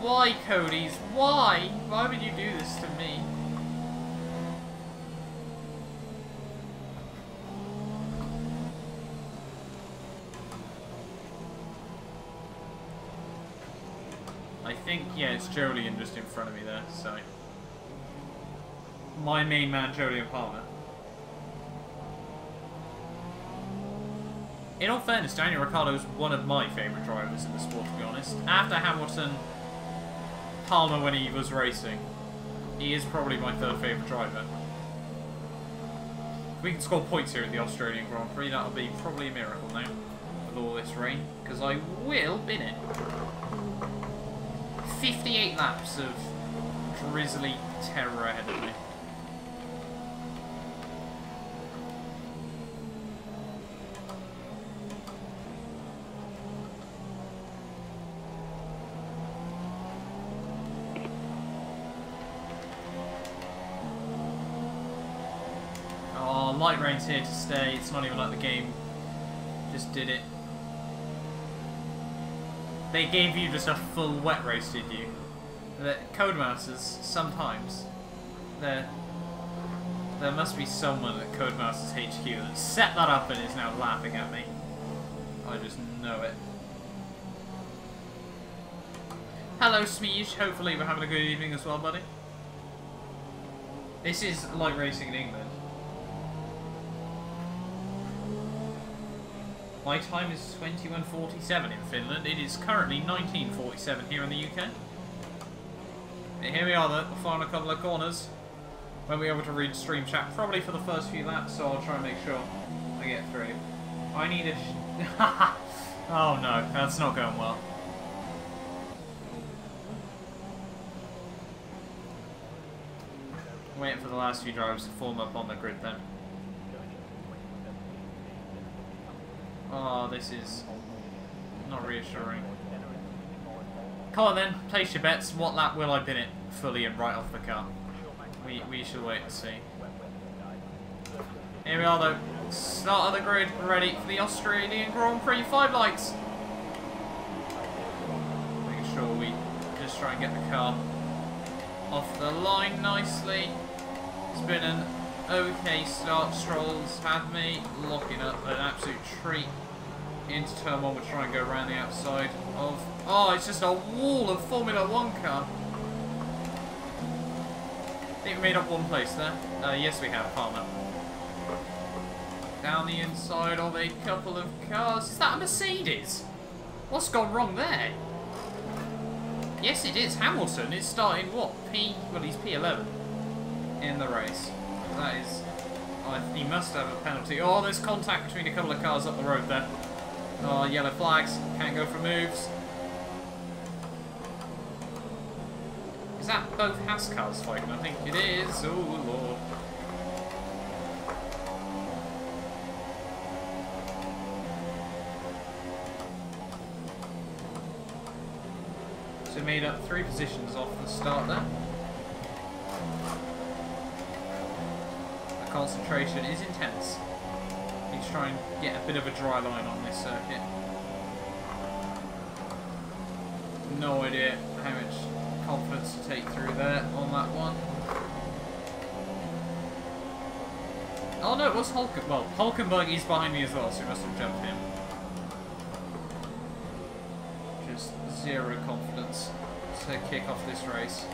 Why, Cody's? Why? Why would you do this to me? I think, yeah, it's Jolien just in front of me there, so... My main man, Jolien Palmer. In all fairness, Daniel Ricciardo is one of my favourite drivers in the sport, to be honest. After Hamilton, Palmer when he was racing, he is probably my third favourite driver. If we can score points here at the Australian Grand Prix, that'll be probably a miracle now, with all this rain, because I will bin it. 58 laps of drizzly terror ahead of me. Oh, light rain's here to stay. It's not even like the game just did it. They gave you just a full wet race, did you? The Codemasters, sometimes, there must be someone at Codemasters HQ that set that up and is now laughing at me. I just know it. Hello, Smeege. Hopefully we're having a good evening as well, buddy. This is light racing in England. My time is 21:47 in Finland. It is currently 19:47 here in the UK. And here we are, the final couple of corners. Won't be able to read stream chat probably for the first few laps, so I'll try and make sure I get through. I need a... Oh no, that's not going well. Waiting for the last few drivers to form up on the grid then. Oh, this is not reassuring. Come on then, place your bets. What lap will I bin it fully and right off the car? We shall wait and see. Here we are though. Start of the grid, ready for the Australian Grand Prix. 5 lights. Making sure we just try and get the car off the line nicely. It's been an okay start. Strolls have me locking up an absolute treat into turn 1. We'll try and go around the outside of... Oh, it's just a wall of Formula 1 car. I think we made up one place there. Yes, we have, Palmer. Down the inside of a couple of cars. Is that a Mercedes? What's gone wrong there? Yes, it is. Hamilton is starting, what? Well, he's P11 in the race. That is... he must have a penalty. Oh, there's contact between a couple of cars up the road there. Oh, yellow flags. Can't go for moves. Is that both Haas cars fighting? I think it is. Oh, Lord. So made up 3 positions off the start there. The concentration is intense. Need to try and get a bit of a dry line on this circuit. no idea how much confidence to take through there on that one. Oh no, it was Hulkenberg. Well, Hulkenberg is behind me as well, so we must have jumped him. Just zero confidence to kick off this race.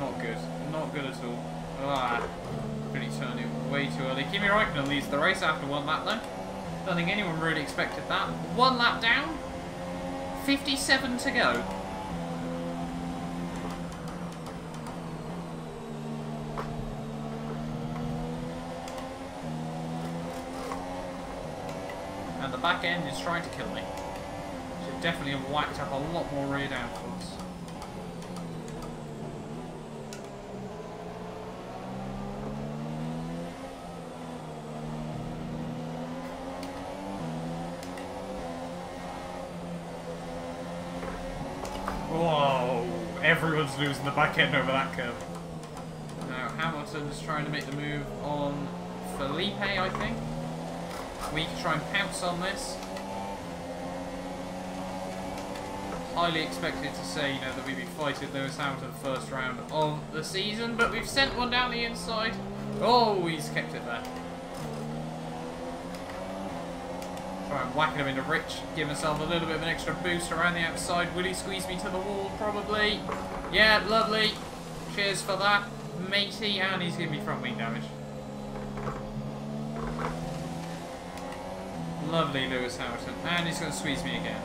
Not good. Not good at all. Ah, pretty turning way too early. Kimi Räikkönen leads the race after one lap though. Don't think anyone really expected that. One lap down. 57 to go. And the back end is trying to kill me. Should definitely have whacked up a lot more rear downforce. Whoa! Everyone's losing the back end over that curve. Now Hamilton's trying to make the move on Felipe, I think. We can try and pounce on this. Highly expected to say, you know, that we'd be fighting Lewis Hamilton first round of the season, but we've sent one down the inside. Oh, he's kept it there. Try and whack him into Rich, give himself a little bit of an extra boost around the outside. Will he squeeze me to the wall? Probably. Yeah, lovely. Cheers for that, matey. And he's giving me front wing damage. Lovely Lewis Hamilton. And he's going to squeeze me again.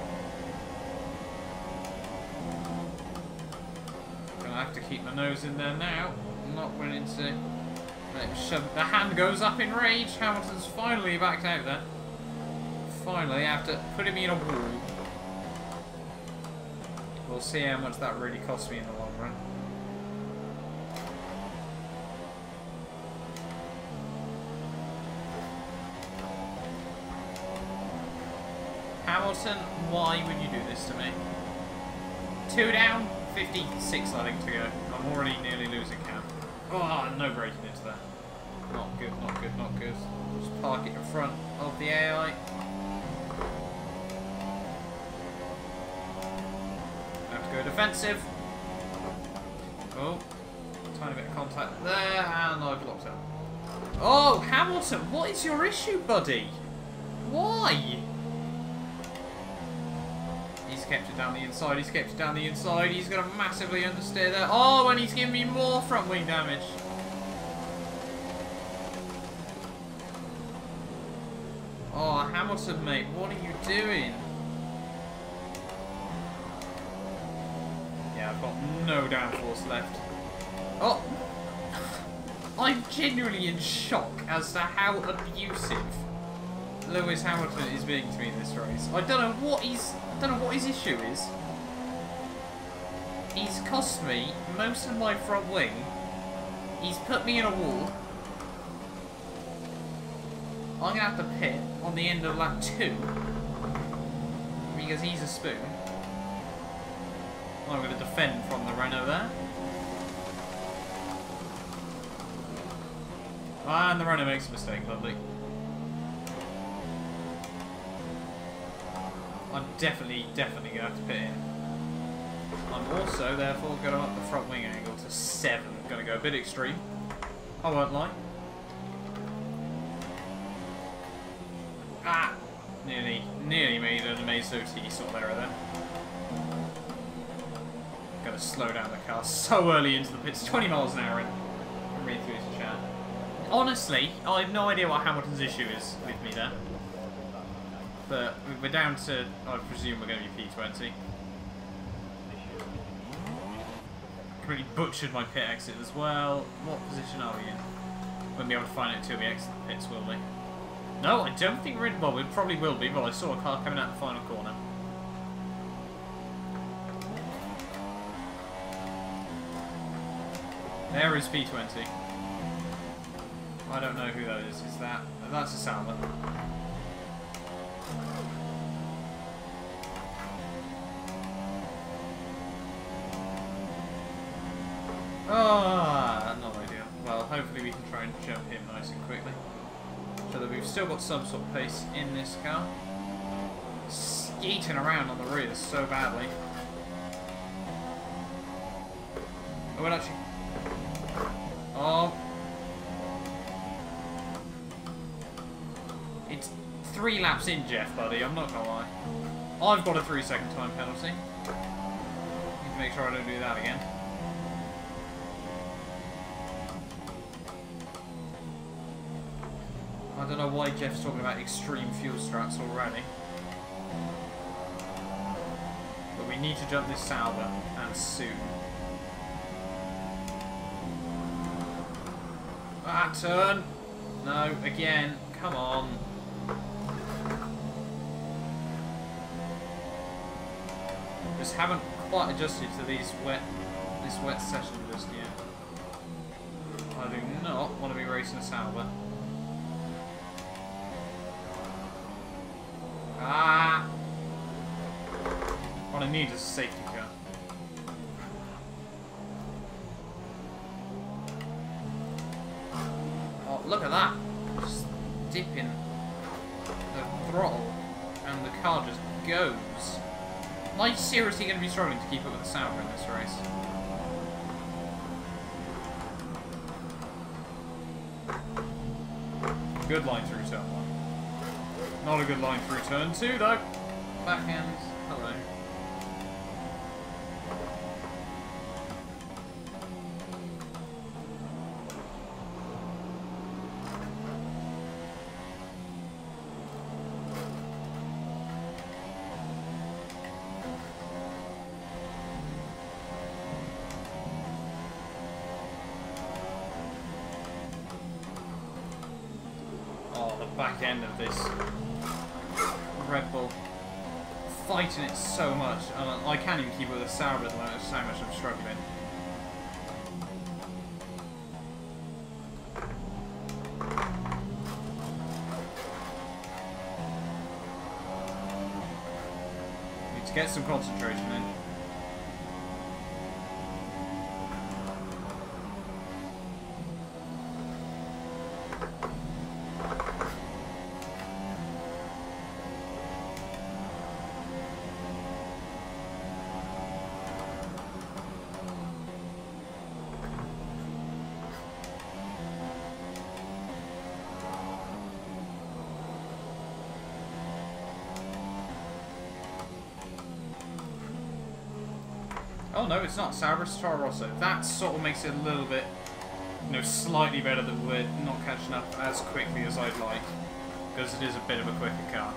Gonna have to keep my nose in there now. I'm not willing to let him shove. The hand goes up in rage. Hamilton's finally backed out there. Finally, after putting me in a wall. We'll see how much that really costs me in the long run. Hamilton, why would you do this to me? 2 down, 56 I think to go. I'm already nearly losing count. Oh, no breaking into that. Not good, not good, not good. Just park it in front of the AI. Have to go defensive. Oh, tiny bit of contact there, and I've locked up. Oh, Hamilton, what is your issue, buddy? Why? He's kept it down the inside, he's kept it down the inside, he's going to massively understeer there. Oh, and he's giving me more front wing damage. Oh, Hamilton, mate, what are you doing? Yeah, I've got no downforce left. Oh! I'm genuinely in shock as to how abusive Lewis Hamilton is being to me in this race. I don't know what his issue is. He's cost me most of my front wing. He's put me in a wall. I'm gonna have to pit on the end of lap 2 because he's a spoon. I'm gonna defend from the Renault there. And the Renault makes a mistake, lovely. I'm definitely gonna have to pit in. I'm also, therefore, going to up the front wing angle to 7. Gonna go a bit extreme. I won't lie. Ah! Nearly made an amazing OT sort of error there. Gotta slow down the car so early into the pits. 20 miles an hour in. I'm reading through his chat. Honestly, I have no idea what Hamilton's issue is with me there. But we're down to, I presume we're going to be P20. Completely butchered my pit exit as well. What position are we in? Won't be able to find it until we exit the pits, will we? No, I don't think we're in. Well, we probably will be, but I saw a car coming out the final corner. There is P20. I don't know who that is. Is that? That's a Salmon. Oh, hopefully we can try and jump him nice and quickly. So that we've still got some sort of pace in this car. Skeeting around on the rear so badly. Oh, well, actually... Oh. It's 3 laps in, Jeff, buddy. I'm not gonna lie. I've got a 3-second time penalty. Need to make sure I don't do that again. I don't know why Jeff's talking about extreme fuel strats already. But we need to jump this Sauber, and soon. Ah, turn! No, again. Come on. Just haven't quite adjusted to this wet session just yet. I do not want to be racing a Sauber. Ah! What I need is a safety car. Oh, look at that! Just dipping the throttle, and the car just goes. Am I seriously going to be struggling to keep up with the Sauber in this race? Good line through turn 1. Not a good line through turn 2 though. Backhand. Hello. Back end of this Red Bull, fighting it so much, and I can't even keep up with the Sauber at the moment. So much I'm struggling. Need to get some concentration in. Oh no, it's not Sauber, it's Toro Rosso. That sort of makes it a little bit, you know, slightly better that we're not catching up as quickly as I'd like, because it is a bit of a quicker car.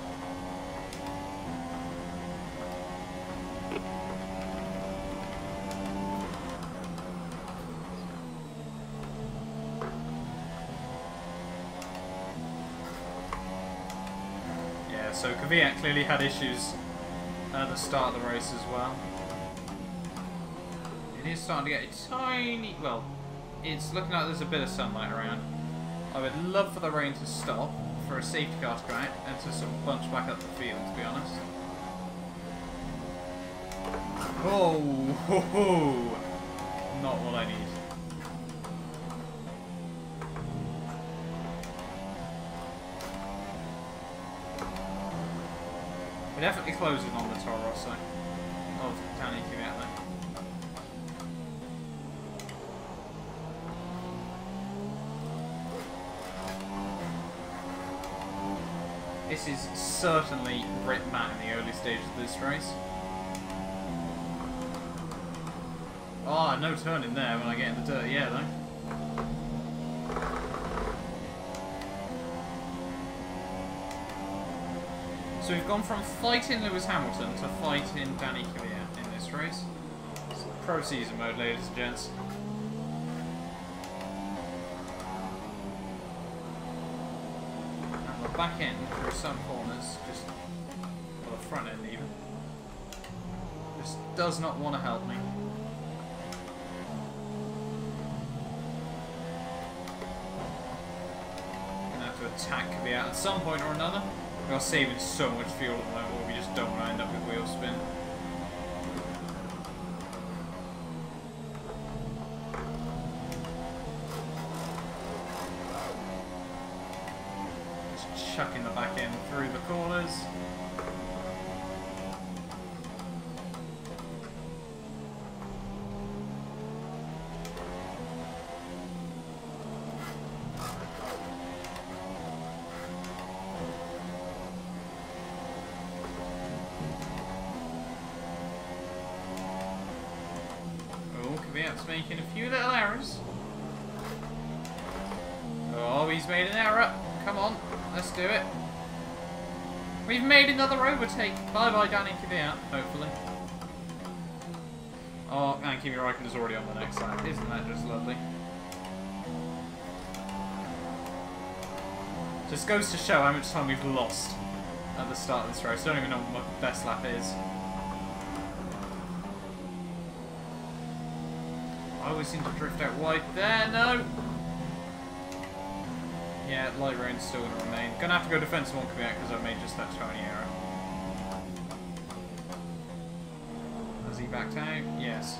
Yeah, so Kvyat clearly had issues at the start of the race as well. It is starting to get a tiny... Well, it's looking like there's a bit of sunlight around. I would love for the rain to stop, for a safety car to go out, and to sort of bunch back up the field, to be honest. Oh, ho, ho. Not what I need. We're definitely closing on the Toro Rosso of Danny Kvyat there. This is certainly Brit Matt in the early stages of this race. Oh, no turning there when I get in the dirty air though. So we've gone from fighting Lewis Hamilton to fighting Danny Kvyat in this race. It's pro season mode, ladies and gents. Back end through some corners, just, well, the front end even, just does not want to help me. Gonna have to attack Kvyat at some point or another. We are saving so much fuel at the moment, we just don't want to end up with wheel spin. chucking the back end through the corners. Making a few little errors. Oh, he's made an error. Come on, let's do it. We've made another overtake. Bye-bye, Danny Kvyat, hopefully. Oh, and Kimi Räikkönen's already on the next lap. Isn't that just lovely? Just goes to show how much time we've lost at the start of this race. I don't even know what my best lap is. I always seem to drift out wide there. No! Yeah, light rain's still going to remain. Gonna have to go defensive on Kvyat because I've made just that tiny error. Has he backed out? Yes.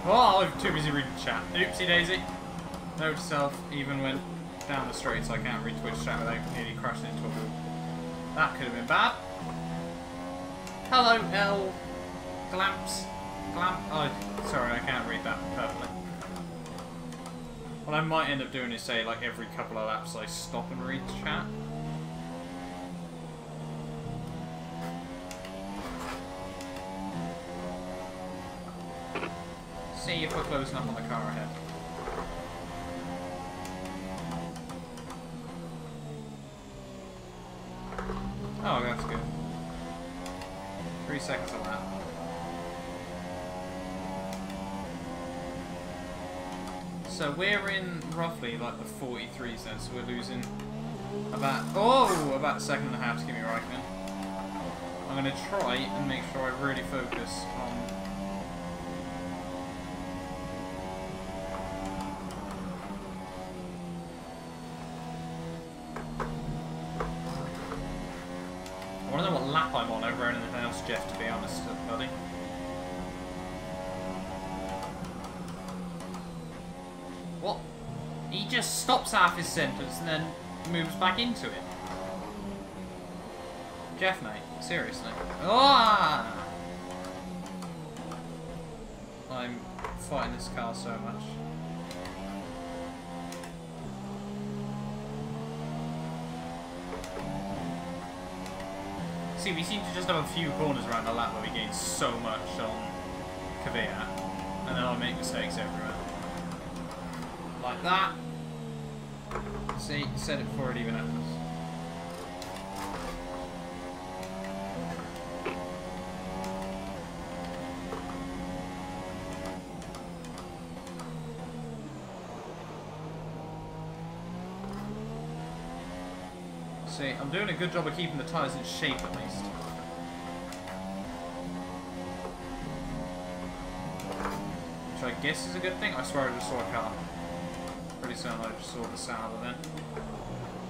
Oh, I'm too busy reading chat. Oopsie daisy. Note to self, even went down the straight, so I can't read Twitch chat without nearly crashing into a wall. That could have been bad. Hello, L. Glamps. Oh, sorry, I can't read that perfectly. What I might end up doing is say, like, every couple of laps I stop and read chat. See if we're close enough on the car ahead. Oh, that's good. 3 seconds on that. So we're in roughly like the 43s then, so we're losing about about a second and a half to Kimi Räikkönen. I'm going to try and make sure I really focus on I want to know what lap I'm on over anything else, Jeff, to be honest, buddy. What? He just stops half his sentence and then moves back into it. Jeff, mate, seriously. Oh! I'm fighting this car so much. See, we seem to just have a few corners around the lap where we gain so much on Kvyat, and then I make mistakes everywhere. Like that. See, said it before it even happens. See, I'm doing a good job of keeping the tyres in shape at least. Which I guess is a good thing. I swear I just saw a car. Pretty certain I just saw the Sauber then.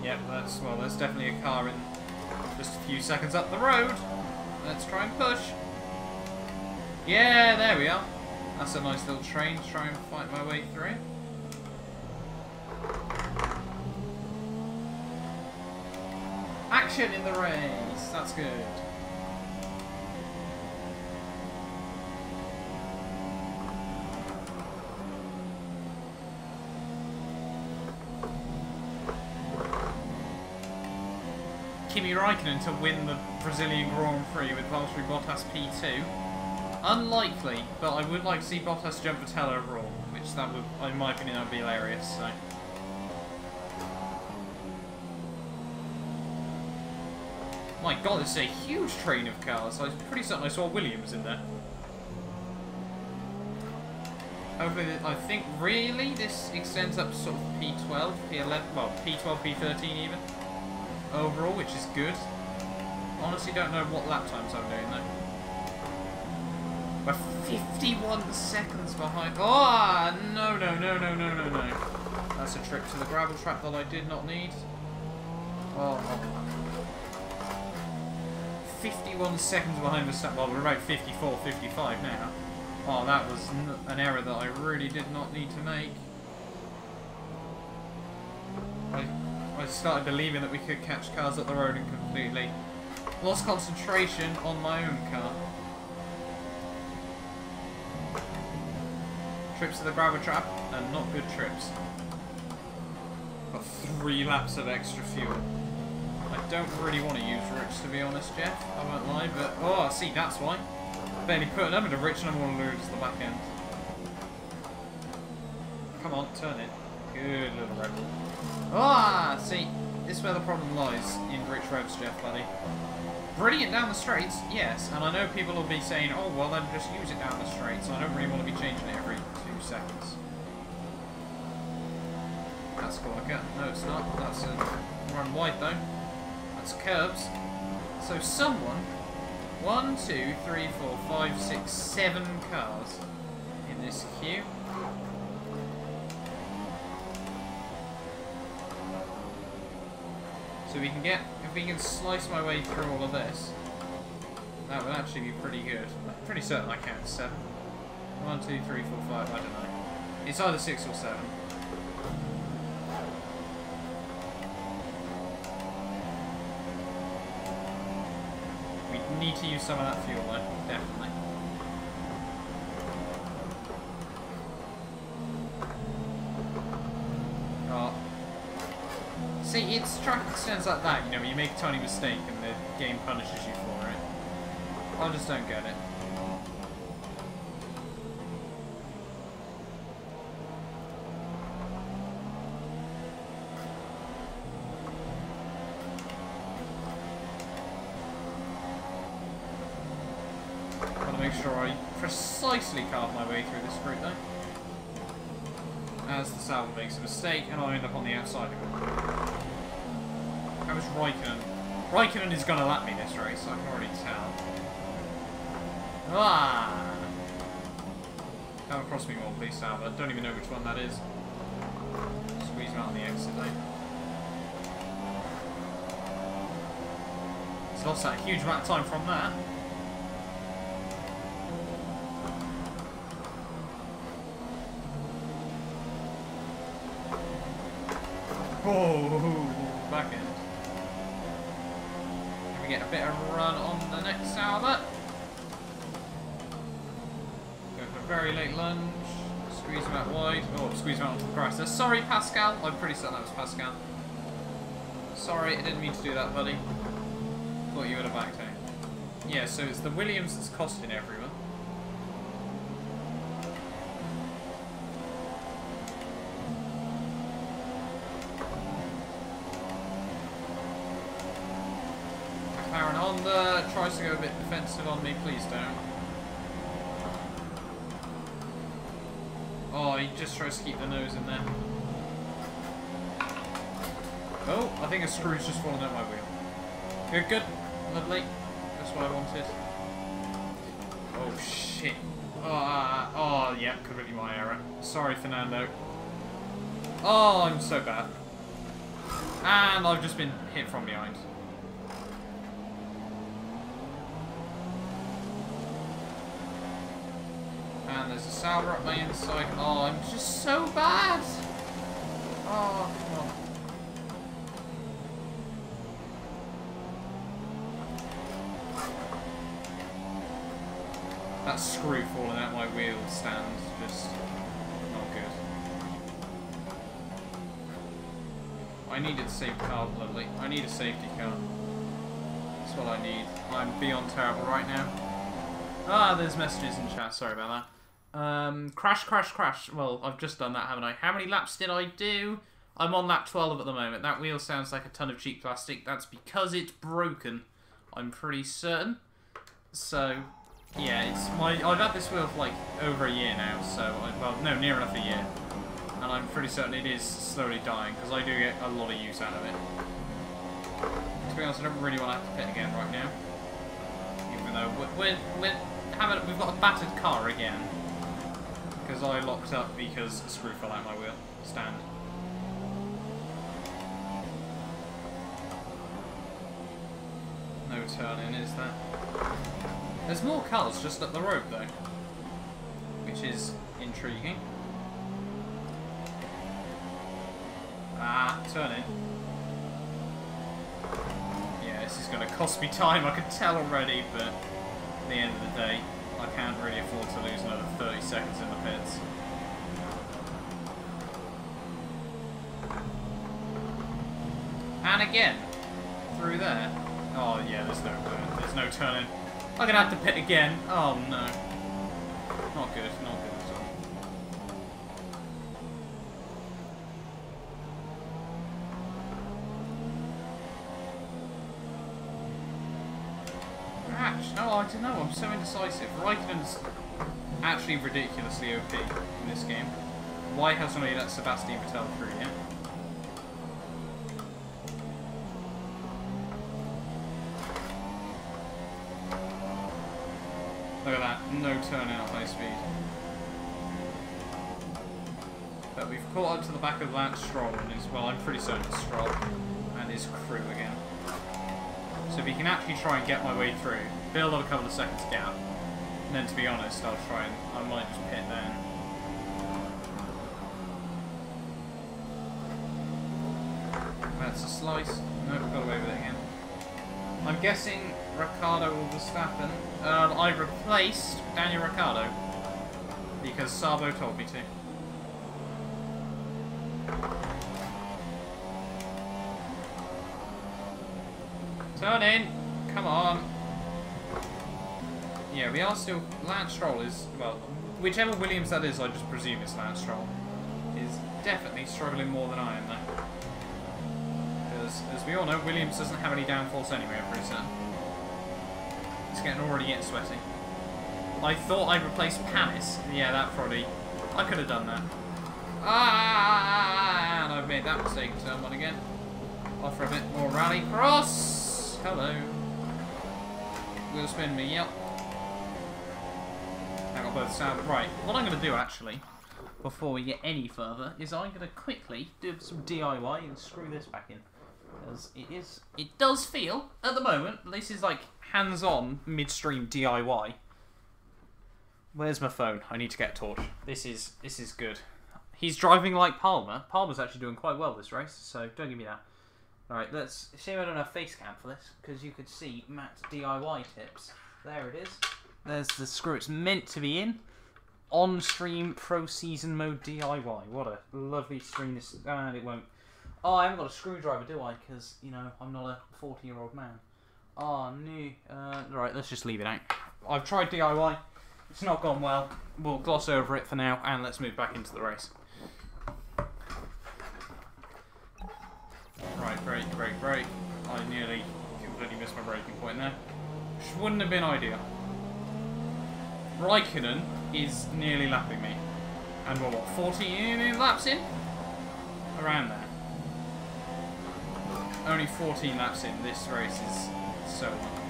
Yep, that's definitely a car in just a few seconds up the road. Let's try and push. Yeah, there we are. That's a nice little train to try and fight my way through. Action in the race. That's good. Kimi Räikkönen to win the Brazilian Grand Prix with Valtteri Bottas P2. Unlikely, but I would like to see Bottas jump Vettel overall, which that would, in my opinion, that would be hilarious. So. My god, it's a huge train of cars. I'm pretty certain I saw Williams in there. Hopefully, I think really this extends up to sort of P12, P11, well, P12, P13 even. Overall, which is good. Honestly, don't know what lap times I'm doing though. We're 51 seconds behind. Oh, no, no, no, no, no, no, no. That's a trip to the gravel trap that I did not need. Oh. 51 seconds behind the set. Well, we're about 54, 55 now. Oh, that was an error that I really did not need to make. I started believing that we could catch cars up the road and completely lost concentration on my own car. Trips to the gravel trap, and not good trips. Got 3 laps of extra fuel. I don't really want to use Rich, to be honest, Jeff. I won't lie, but... Oh, see, that's why. Barely put them into Rich and I'm going to lose the back end. Come on, turn it. Good little rebel. Ah, see, this is where the problem lies in Rich Revs, Jeff, buddy. Brilliant down the straights, yes, and I know people will be saying, oh, well, then just use it down the straights. I don't really want to be changing it every 2 seconds. That's quicker. No, it's not. That's a run wide, though. That's curbs. So someone, 1, 2, 3, 4, 5, 6, 7 cars in this queue. So we can get, if we can slice my way through all of this, that would actually be pretty good. I'm pretty certain I count 7. 1, 2, 3, 4, 5, I don't know. It's either 6 or 7. We need to use some of that fuel though, definitely. Oh. See, it's track extents like that, you know, you make a tiny mistake and the game punishes you for it. I just don't get it. Gotta make sure I precisely carve my way through this route though. As the Sauber makes a mistake and I end up on the outside of it. How is Raikkonen? Raikkonen is going to lap me this race, I can already tell. Ah! Come across me more, please, Sauber. Don't even know which one that is. Squeeze him out on the exit, though. He's lost that huge amount of time from that. Oh, back end. Can we get a bit of a run on the next Sauber? Go for a very late lunge. Squeeze him out wide. Oh, squeeze him out onto the grass. Sorry, Pascal. I'm pretty certain that was Pascal. Sorry, I didn't mean to do that, buddy. Thought you would have backed out. Yeah, so it's the Williams that's costing everyone. McLaren Honda tries to go a bit defensive on me, please don't. Oh, he just tries to keep the nose in there. Oh, I think a screw's just fallen out my wheel. Good, good. Lovely. That's what I wanted. Oh, shit. Oh, yeah, completely my error. Sorry, Fernando. Oh, I'm so bad. And I've just been hit from behind. And there's a Sauber up my inside. Oh, I'm just so bad. Oh, come on. That screw falling out my wheel stand, just not good. I needed a safe car, lovely. I need a safety car. That's what I need. I'm beyond terrible right now. Ah, there's messages in chat, sorry about that. Crash, crash, crash. Well, I've just done that, haven't I? How many laps did I do? I'm on lap 12 at the moment. That wheel sounds like a ton of cheap plastic. That's because it's broken. I'm pretty certain. So... yeah, it's I've had this wheel for like over a year now, so well, no, near enough a year, and I'm pretty certain it is slowly dying because I do get a lot of use out of it. To be honest, I don't really want to have to pit again right now, even though we're we've got a battered car again. Because I locked up because a screw fell out my wheel stand. No turning, is there? There's more cars just up the road though, which is intriguing. Ah, turning. Yeah, this is going to cost me time, I can tell already, but at the end of the day, I can't really afford to lose another 30 seconds in the pits. And again, through there. Oh yeah, there's no turning. I'm gonna have to pit again. Oh no. Not good, not good at all. No, I don't know, I'm so indecisive. Raikkonen's actually ridiculously OP in this game. Why hasn't he let Sebastian Vettel through yet? Look at that, no turning at high speed. But we've caught up to the back of Lance Stroll and his, well, I'm pretty certain it's Stroll and his crew again. So if he can actually try and get my way through, build on a couple of seconds gap, and then to be honest, I'll try and, I might just pit then. That's a slice. Nope, got away with it again. I'm guessing Ricciardo or Verstappen. I replaced Daniel Ricciardo because Sabo told me to. Turn in! Come on! Yeah, we are still... Lance Stroll is... Well, whichever Williams that is, I just presume it's Lance Stroll, is definitely struggling more than I am, though. Because, as we all know, Williams doesn't have any downforce anyway every turn. It's already getting sweaty. I thought I'd replace Panis. Yeah, that probably... I could have done that. Ah! And I've made that mistake in turn one again. Offer a bit more rally cross! Hello. Wheel spin me, yep. I got both sound. Right, what I'm going to do actually, before we get any further, is I'm going to quickly do some DIY and screw this back in. Because it does feel, at the moment, this is like hands-on, midstream DIY. Where's my phone? I need to get a torch. This is good. He's driving like Palmer. Palmer's actually doing quite well this race, so don't give me that. Alright, let's see if I don't have face cam for this, because you could see Matt's DIY tips. There it is. There's the screw it's meant to be in. On-stream Pro Season Mode DIY. What a lovely stream this... And it won't... Oh, I haven't got a screwdriver, do I? Because, you know, I'm not a 40-year-old man. Oh, no. Alright, let's just leave it out. I've tried DIY. It's not gone well. We'll gloss over it for now, and let's move back into the race. Right, brake. I nearly completely missed my braking point there. Which wouldn't have been ideal. Raikkonen is nearly lapping me. And we're what, 14 laps in? Around there. Only 14 laps in. This race is so long.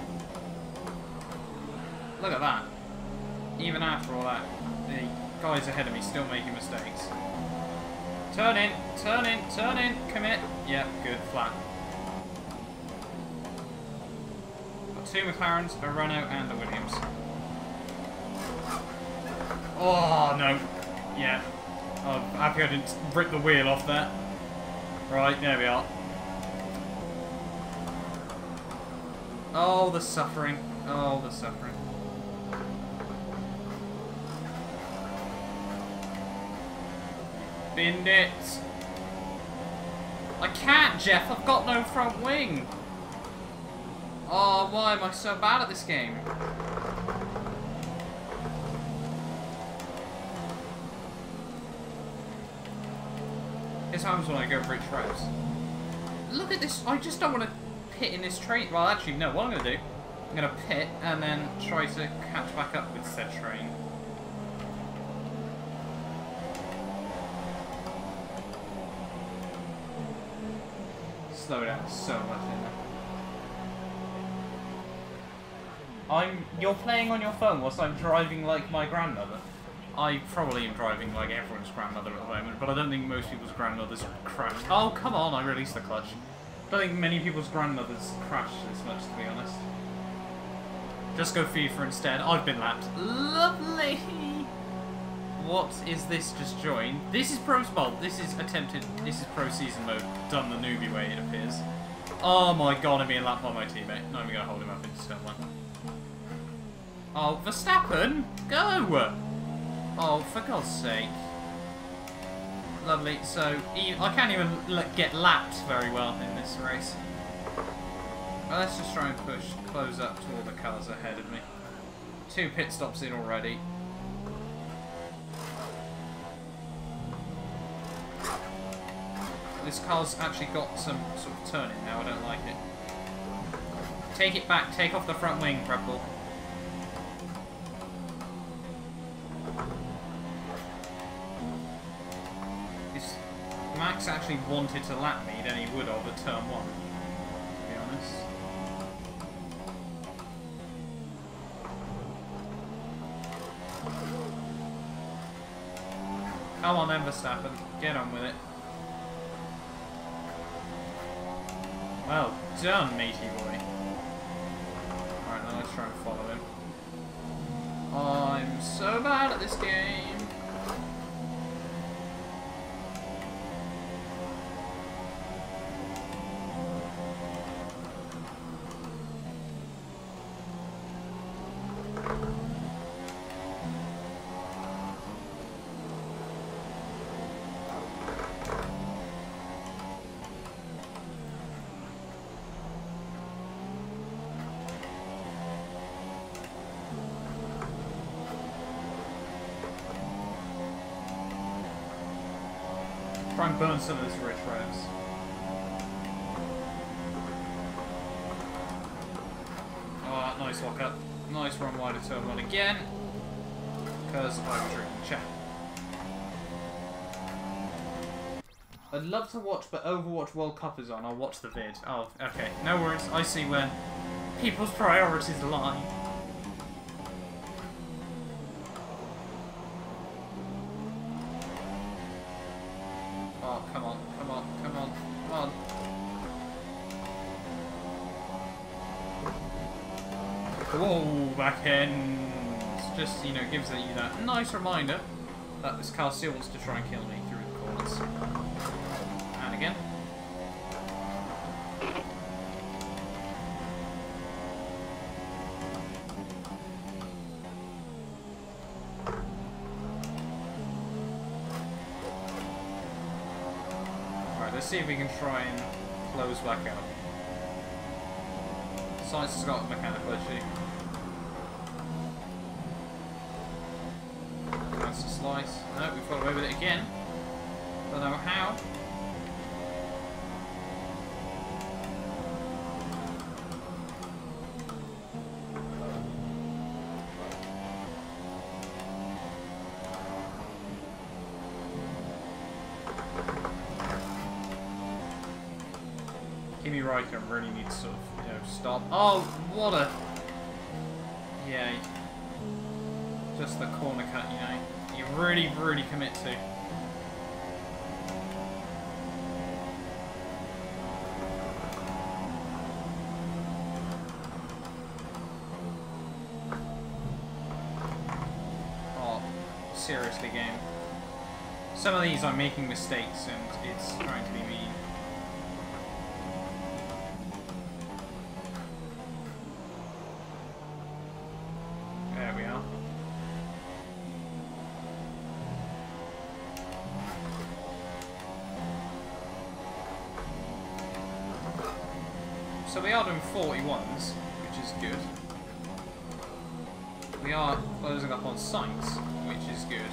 Look at that. Even after all that, the guys ahead of me still making mistakes. Turn in, commit. Yep, good, flat. Got two McLarens, a Renault and a Williams. Oh, no. Yeah. I'm happy I didn't rip the wheel off there. Right, there we are. Oh, the suffering. Oh, the suffering. Binned it. I can't, Jeff. I've got no front wing. Oh, why am I so bad at this game? This happens when I go for each race. Look at this. I just don't want to pit in this train. Well, actually, no. What I'm going to do, I'm going to pit and then try to catch back up with said train. Slow down so much in there. You're playing on your phone whilst I'm driving like my grandmother. I probably am driving like everyone's grandmother at the moment, but I don't think most people's grandmothers crash. Oh, come on, I released the clutch. I don't think many people's grandmothers crash this much, to be honest. Just go FIFA instead. I've been lapped. Lovely! What is this just joined? This is Pro Spot. This is attempted. This is Pro Season mode. Done the newbie way, it appears. Oh my god, I'm being lapped by my teammate. Not even going to hold him up into stone one. Oh, Verstappen! Go! Oh, for God's sake. Lovely. So, I can't even get lapped very well in this race. Well, let's just try and close up to all the cars ahead of me. 2 pit stops in already. This car's actually got some sort of turning now, I don't like it. Take it back, take off the front wing, Red Bull. If Max actually wanted to lap me, then he would have at turn 1, to be honest. Come on then, Verstappen, get on with it. Well done, matey boy. Alright, now let's try and follow him. I'm so bad at this game. Try and burn some of this rich revs. Oh, nice walk up. Nice run wide of turn 1 again. Because I was drinking chat. I'd love to watch, but Overwatch World Cup is on. I'll watch the vid. Oh, okay. No worries. I see where people's priorities lie. Oh, come on, come on, come on, come on. Whoa, back end. Just, you know, gives you that nice reminder that this car still wants to try and kill me through the corners. And again. Let's see if we can try and close back up. Science has got a mechanical issue. That's a slice. No, we've got away with it again. Don't know how. Kimi Räikkönen really needs to sort of, you know, stop. Oh, what a... Yeah. Just the corner cut, you know. You really, really commit to. Oh, seriously, game. Some of these I'm making mistakes and it's trying to be mean. So we are doing 41s, which is good. We are closing up on Sainz, which is good.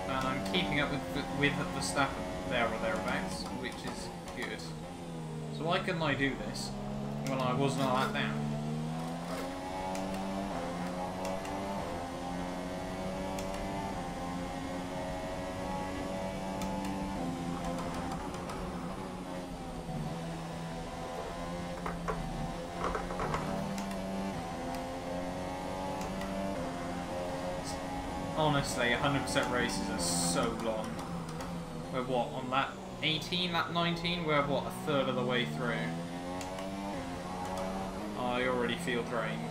And I'm keeping up with Verstappen there or thereabouts, which is good. So why couldn't I do this when I was not that down? honestly, 100% races are so long. We're what, on lap 18, lap 19? We're what, a third of the way through. I already feel drained.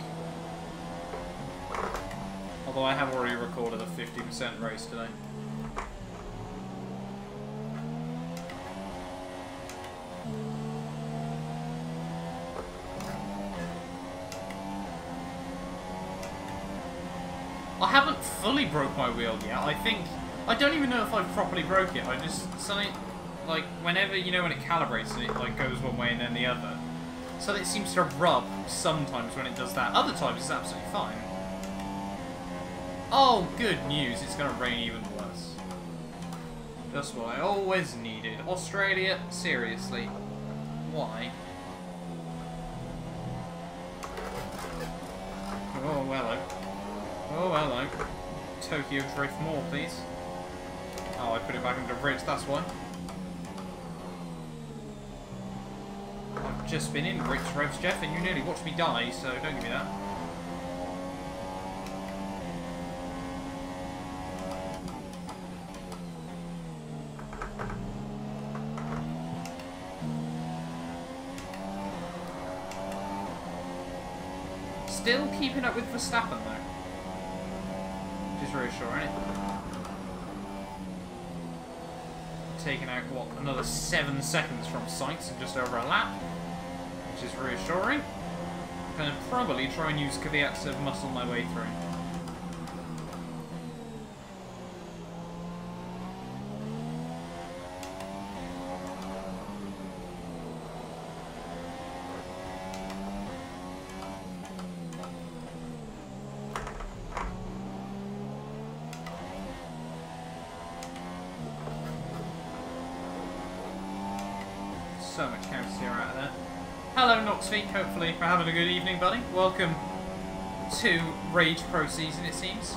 Although I have already recorded a 50% race today. I haven't fully broke my wheel yet. I don't even know if I've properly broke it. I just, something, like, whenever, you know, when it calibrates and it, like, goes one way and then the other. So it seems to rub sometimes when it does that. Other times it's absolutely fine. Oh, good news. It's going to rain even worse. Just what I always needed. Australia? Seriously. Why? Oh, hello. Oh, hello. Tokyo Drift more, please. Oh, I put it back into the bridge, that's why. I've just been in Brits Revs, Jeff, and you nearly watched me die, so don't give me that. Still keeping up with Verstappen, though. Which is reassuring. Taking out, what, another 7 seconds from Sainz in just over a lap. Which is reassuring. I'm going to probably try and use Kvyat to muscle my way through. So much counter steer out of there. Hello, Noxfeek. Hopefully we're having a good evening, buddy. Welcome to Rage Pro Season, it seems.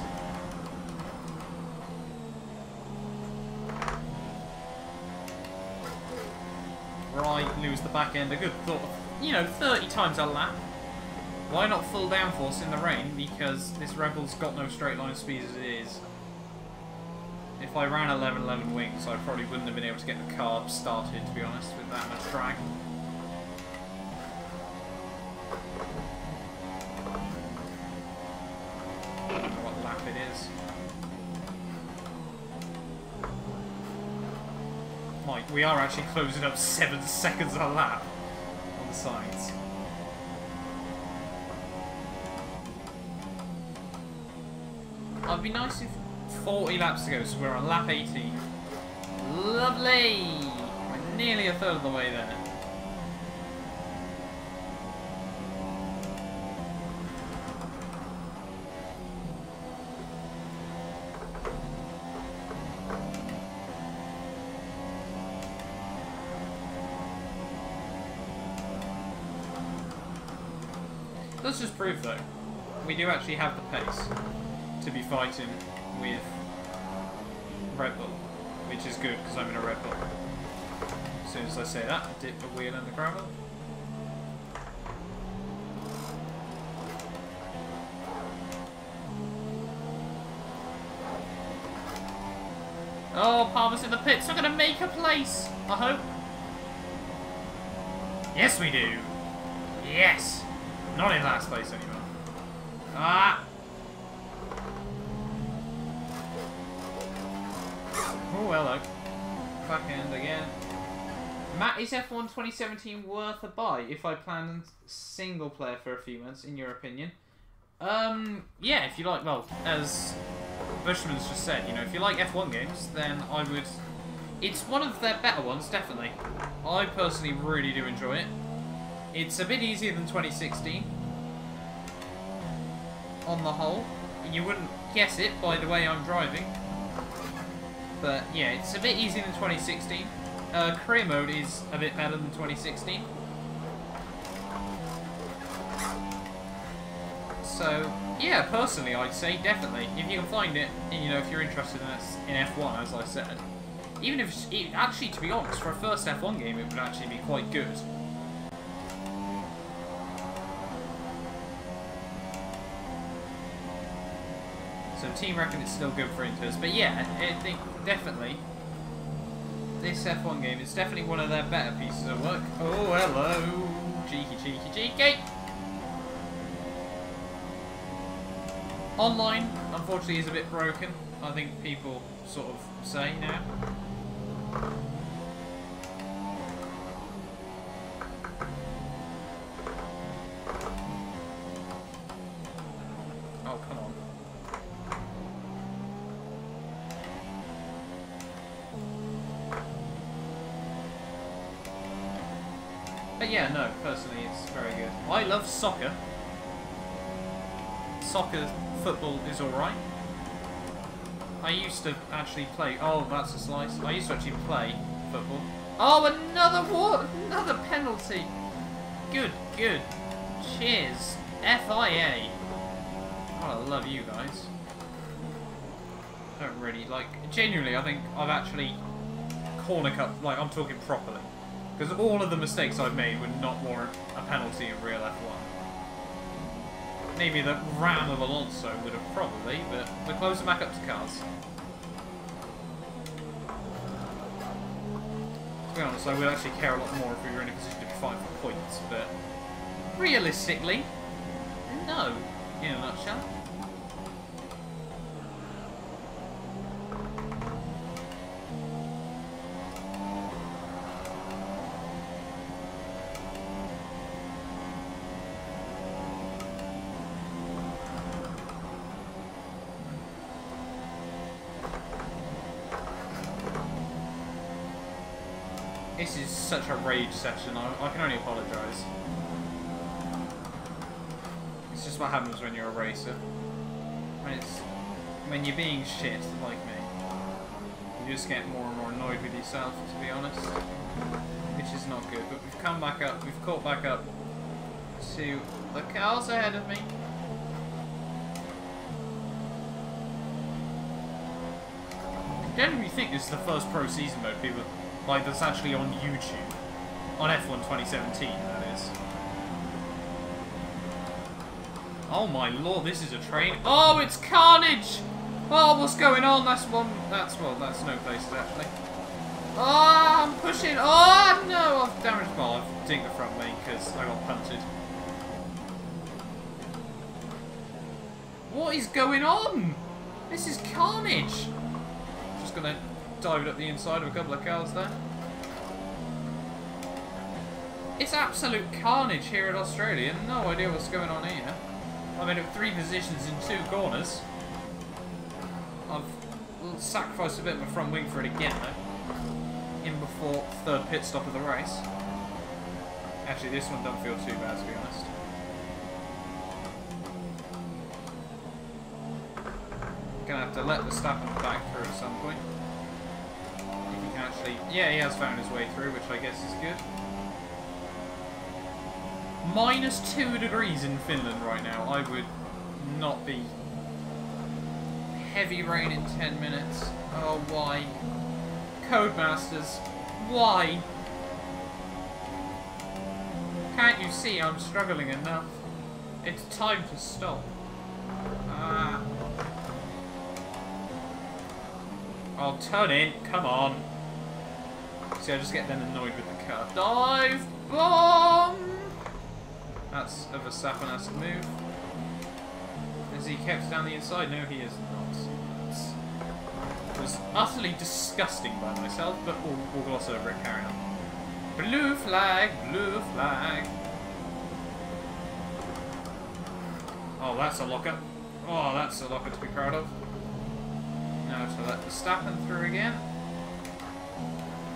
Right, lose the back end. A good thought. You know, 30 times a lap. Why not full downforce in the rain? Because this Rebel's got no straight line speed as it is. If I ran 11 wings, I probably wouldn't have been able to get the car started, to be honest, with that much drag. I don't know what lap it is. Like, we are actually closing up 7 seconds a lap on the sides. It'd be nice if 40 laps to go, so we're on lap 18. Lovely! We're nearly a third of the way there. Let's just prove, though, we do actually have the pace to be fighting with Red Bull, which is good because I'm in a Red Bull. As soon as I say that, I dip the wheel in the gravel. Oh, Palmer's in the pits. We're going to make a place, I hope. Yes, we do. Yes. Not in last place anymore. Ah. Oh, hello. Back end again. Matt, is F1 2017 worth a buy if I plan single player for a few months, in your opinion? Yeah, if you like, well, as Bushman's just said, you know, if you like F1 games, then I would... It's one of their better ones, definitely. I personally really do enjoy it. It's a bit easier than 2016. On the whole. You wouldn't guess it by the way I'm driving. But yeah, it's a bit easier than 2016. Career mode is a bit better than 2016. So yeah, personally I'd say definitely. If you can find it, and you know, if you're interested in F1, as I said. Even if, actually to be honest, for a first F1 game it would actually be quite good. So So team reckon it's still good for Inters. But yeah, I think definitely this F1 game is definitely one of their better pieces of work. Oh, hello. Cheeky, cheeky, cheeky. Online, unfortunately, is a bit broken. I think people sort of say now. Oh, come on. But yeah, no, personally it's very good. I love soccer. Soccer, football is alright. I used to actually play... Oh, that's a slice. I used to actually play football. Oh, another what? Another penalty. Good, good. Cheers. FIA. Oh, I love you guys. I don't really, like... Genuinely, I think I've actually corner cut... Like, I'm talking properly. Because all of the mistakes I've made would not warrant a penalty in real F1. Maybe the ram of Alonso would have probably, but we're closing back up to cars. To be honest, I would actually care a lot more if we were in a position to be fighting for points, but realistically, no, in a nutshell. This is such a rage session, I can only apologise. It's just what happens when you're a racer. When you're being shit, like me, you just get more and more annoyed with yourself, to be honest. Which is not good, but we've come back up, we've caught back up to the cars ahead of me. I genuinely think this is the first pro season mode people... Like, that's actually on YouTube. On F1 2017, that is. Oh my lord, this is a train. Oh, it's carnage! Oh, what's going on? Well, that's no places, actually. Oh, I'm pushing. Oh, no, I've damaged the ball. I've dinged the front lane because I got punted. What is going on? This is carnage. Just gonna... dived up the inside of a couple of cars there. It's absolute carnage here in Australia. No idea what's going on here. I'm in 3 positions in 2 corners. I've sacrificed a bit of my front wing for it again though. In before 3rd pit stop of the race. Actually, this one don't feel too bad, to be honest. Gonna have to let the Verstappen back through at some point. Actually, yeah, he has found his way through, which I guess is good. -2 degrees in Finland right now. I would not be. Heavy rain in 10 minutes. Oh, why? Codemasters, why? Can't you see I'm struggling enough? It's time to stop. Ah. I'll turn in, come on. See, I just get then annoyed with the car. Dive bomb! That's a Verstappen has to move. Is he kept down the inside? No, he is not. It was utterly disgusting by myself, but we'll gloss over it, carry on. Blue flag, blue flag. Oh, that's a locker. Oh, that's a locker to be proud of. Now to let Verstappen through again.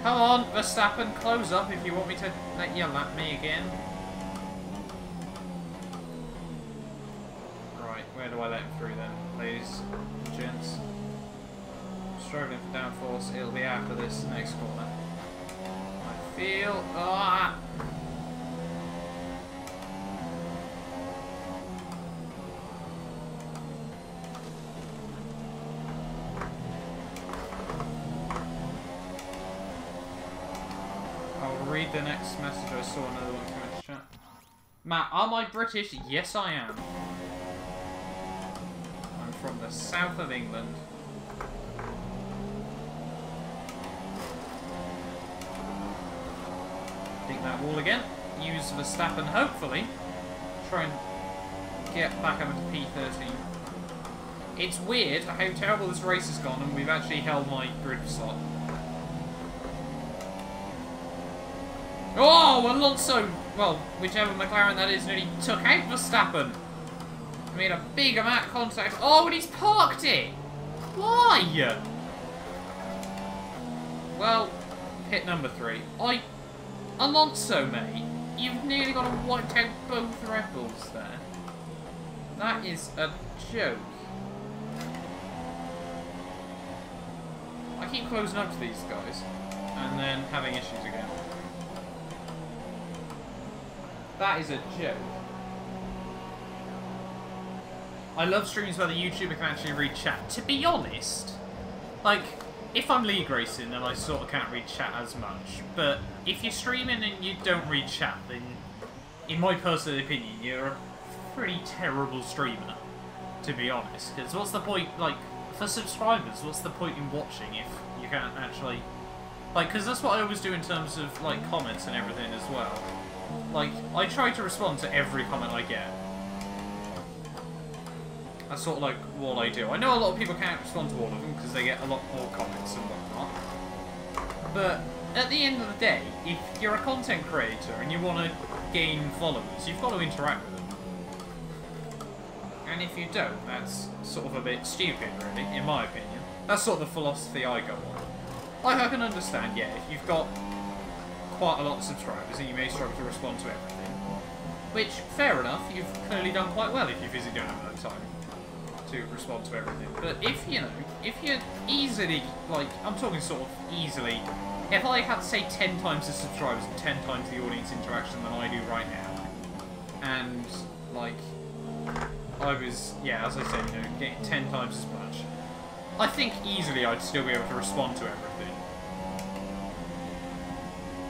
Come on, Verstappen, close up if you want me to let you lap me again. Right, where do I let him through then, ladies and gents? Struggling for downforce, it'll be after this next corner. I feel... Ah! Read the next message. I saw another one come into chat. Matt, am I British? Yes, I am. I'm from the south of England. Dig that wall again. Use Verstappen, hopefully. Try and get back up into P13. It's weird how terrible this race has gone and we've actually held my grid slot. Oh, Alonso! Well, whichever McLaren that is, nearly took out Verstappen. Made a big amount of contact. Oh, and he's parked it! Why? Well, hit number 3. Alonso, mate, you've nearly got to wiped out both Red Bulls there. That is a joke. I keep closing up to these guys, and then having issues again. That is a joke. I love streams where the YouTuber can actually read chat. To be honest, like, if I'm league racing, then I sort of can't read chat as much. But if you're streaming and you don't read chat, then, in my personal opinion, you're a pretty terrible streamer, to be honest. Because what's the point, like, for subscribers, what's the point in watching if you can't actually... Like, because that's what I always do in terms of, like, comments and everything as well. Like, I try to respond to every comment I get. That's sort of like what I do. I know a lot of people can't respond to all of them because they get a lot more comments and whatnot. But at the end of the day, if you're a content creator and you want to gain followers, you've got to interact with them. And if you don't, that's sort of a bit stupid, really, in my opinion. That's sort of the philosophy I go on. Like, I can understand, yeah, if you've got quite a lot of subscribers and you may struggle to respond to everything. Which, fair enough, you've clearly done quite well if you physically don't have enough time to respond to everything. But if, you know, if you're easily, like, I'm talking sort of easily, if I had, say, 10 times the subscribers and 10 times the audience interaction than I do right now, and, like, I was, yeah, as I said, you know, getting 10 times as much, I think easily I'd still be able to respond to everything.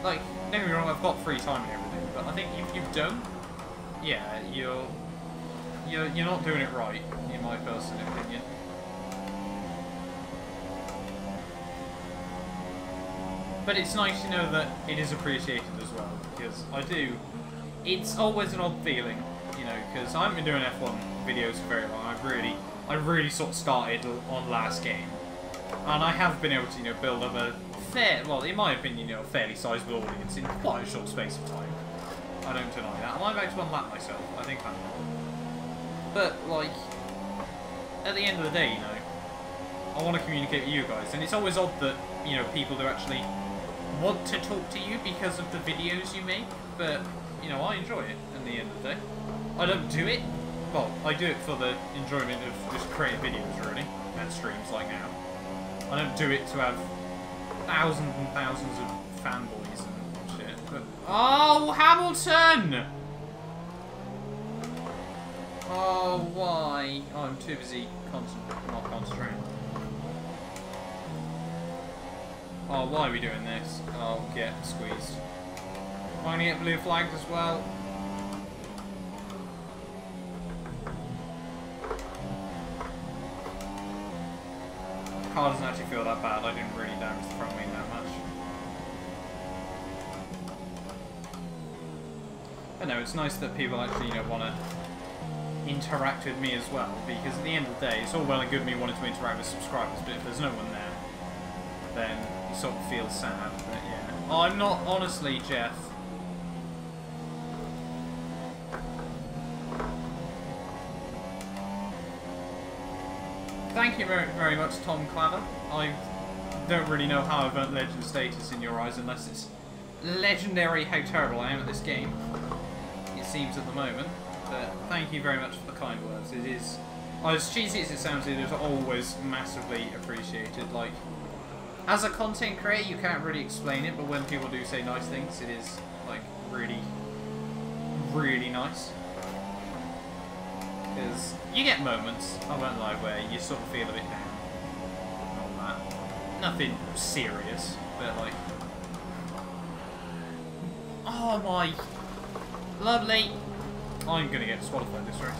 Like, don't get me wrong, I've got free time and everything, but I think if you don't, yeah, you're not doing it right, in my personal opinion. But it's nice to know that it is appreciated as well, because it's always an odd feeling, you know, because I haven't been doing F1 videos for very long. I really sort of started on last game, and I have been able to, you know, build up a well, in my opinion, you know, a fairly sizable audience in quite a short space of time. I don't deny that. I'm about to unlap myself. I think I'm not. But, like, at the end of the day, you know, I want to communicate with you guys, and it's always odd that, you know, people do actually want to talk to you because of the videos you make, but, you know, I enjoy it at the end of the day. I don't do it, well, I do it for the enjoyment of just creating videos, really, and streams like now. I don't do it to have thousands and thousands of fanboys and shit, but... Oh, Hamilton! Oh, why? Oh, I'm too busy not concentrating. Oh, why are we doing this? Oh, get squeezed. Am I gonna get blue flagged as well? The car doesn't actually feel that bad. I didn't really damage the front wing that much. But no, it's nice that people actually, you know, want to interact with me as well, because at the end of the day, it's all well and good me wanting to interact with subscribers, but if there's no one there, then you sort of feel sad. But yeah, oh, I'm not, honestly, Jeff. Thank you very, very much, Tom Clatter. I don't really know how I've earned legend status in your eyes, unless it's legendary how terrible I am at this game. It seems at the moment. But thank you very much for the kind words. It is, as cheesy as it sounds, it is always massively appreciated. Like, as a content creator, you can't really explain it, but when people do say nice things, it is, like, really, really nice. Because you get moments, I won't lie, where you sort of feel a bit down. All that. Nothing serious, but, like... Oh my... Lovely! I'm gonna get disqualified this race.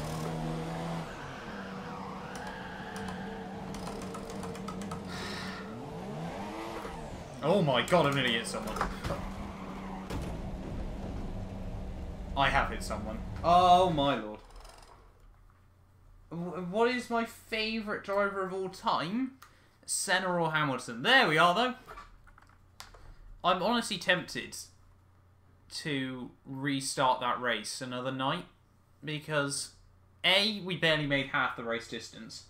Oh my god, I'm gonna hit someone. I have hit someone. Oh my lord. What is my favourite driver of all time? Senna or Hamilton? There we are, though. I'm honestly tempted to restart that race another night. Because, A, we barely made half the race distance.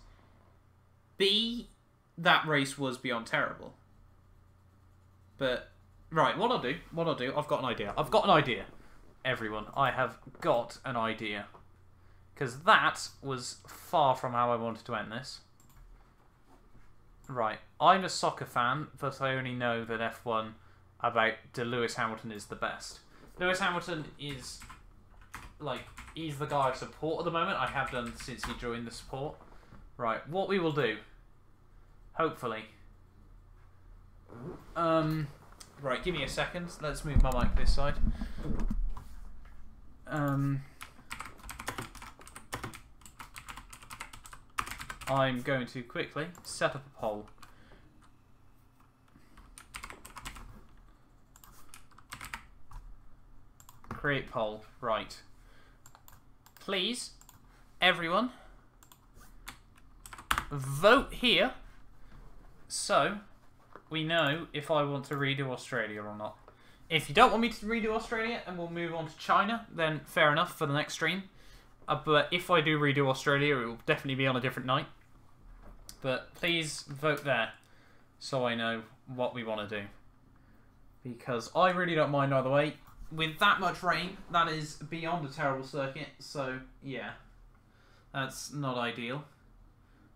B, that race was beyond terrible. But, right, what I'll do, I've got an idea. Everyone, I have got an idea. Because that was far from how I wanted to end this. Right, I'm a soccer fan, but I only know that F1 about Lewis Hamilton is the best. Lewis Hamilton is, like, he's the guy I support at the moment. I have done since he joined the support. Right, what we will do, hopefully. Right, give me a second. Let's move my mic this side. I'm going to quickly set up a poll. Create poll. Right. Please, everyone, vote here so we know if I want to redo Australia or not. If you don't want me to redo Australia and we'll move on to China, then fair enough for the next stream. But if I do redo Australia, it will definitely be on a different night. But please vote there so I know what we want to do. Because I really don't mind either way. With that much rain, that is beyond a terrible circuit. So, yeah. That's not ideal.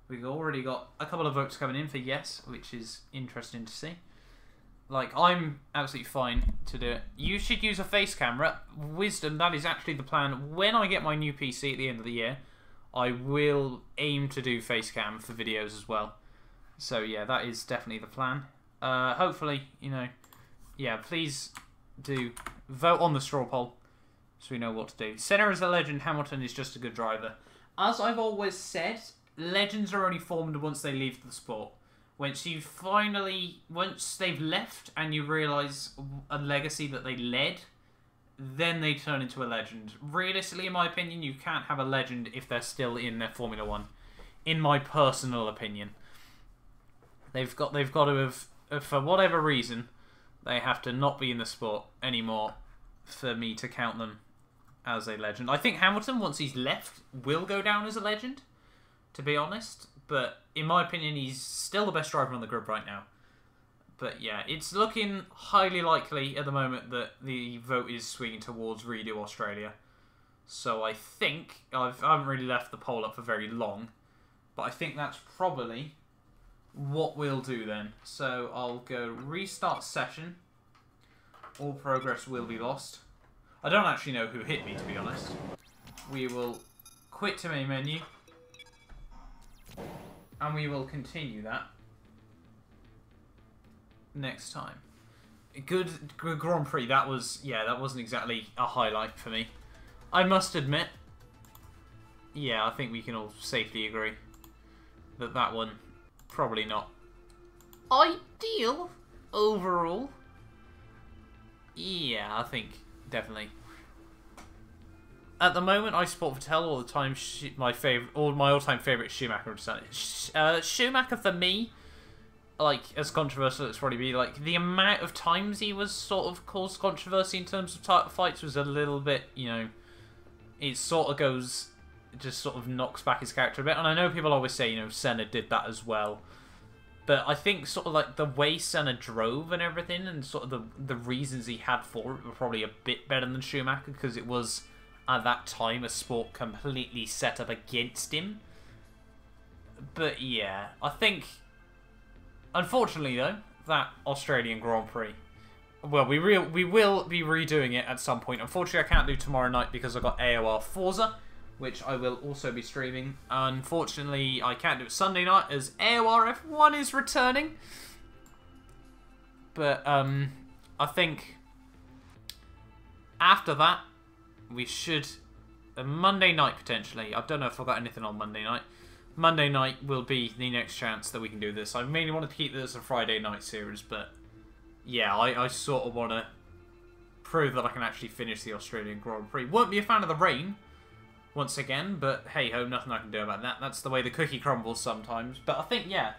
We've already got a couple of votes coming in for yes, which is interesting to see. Like, I'm absolutely fine to do it. You should use a face camera. Wisdom, that is actually the plan. When I get my new PC at the end of the year, I will aim to do face cam for videos as well. So, yeah, that is definitely the plan. Hopefully, you know, yeah, please do vote on the straw poll so we know what to do. Senna is a legend. Hamilton is just a good driver. As I've always said, legends are only formed once they leave the sport. Once they've left and you realise a legacy that they led, then they turn into a legend. Realistically, in my opinion, you can't have a legend if they're still in their Formula 1. In my personal opinion. They've got to have, for whatever reason, they have to not be in the sport anymore for me to count them as a legend. I think Hamilton, once he's left, will go down as a legend, to be honest. But in my opinion, he's still the best driver on the grid right now. But yeah, it's looking highly likely at the moment that the vote is swinging towards redo Australia. So I think, I haven't really left the poll up for very long, but I think that's probably what we'll do then. So I'll go restart session. All progress will be lost. I don't actually know who hit me, to be honest. We will quit to main menu. And we will continue that next time. Good Grand Prix. That was, yeah, that wasn't exactly a highlight for me. I must admit. Yeah, I think we can all safely agree that that one probably not ideal overall. Yeah, I think definitely. At the moment, I support Vettel all the time. My all-time favorite Schumacher. Schumacher for me, like, as controversial as probably be, like, the amount of times he was sort of caused controversy in terms of fights was a little bit, you know, it sort of goes, just sort of knocks back his character a bit. And I know people always say, you know, Senna did that as well. But I think sort of like the way Senna drove and everything, and sort of the reasons he had for it were probably a bit better than Schumacher, because it was, at that time, a sport completely set up against him. But yeah, I think, unfortunately though, that Australian Grand Prix, well, we will be redoing it at some point. Unfortunately, I can't do tomorrow night because I've got AOR Forza, which I will also be streaming. Unfortunately, I can't do it Sunday night as AOR F1 is returning. But I think after that, we should, Monday night potentially. I don't know if I've got anything on Monday night. Monday night will be the next chance that we can do this. I mainly wanted to keep this a Friday night series, but yeah, I sort of want to prove that I can actually finish the Australian Grand Prix. Won't be a fan of the rain, once again, but hey-ho, nothing I can do about that. That's the way the cookie crumbles sometimes. But I think, yeah,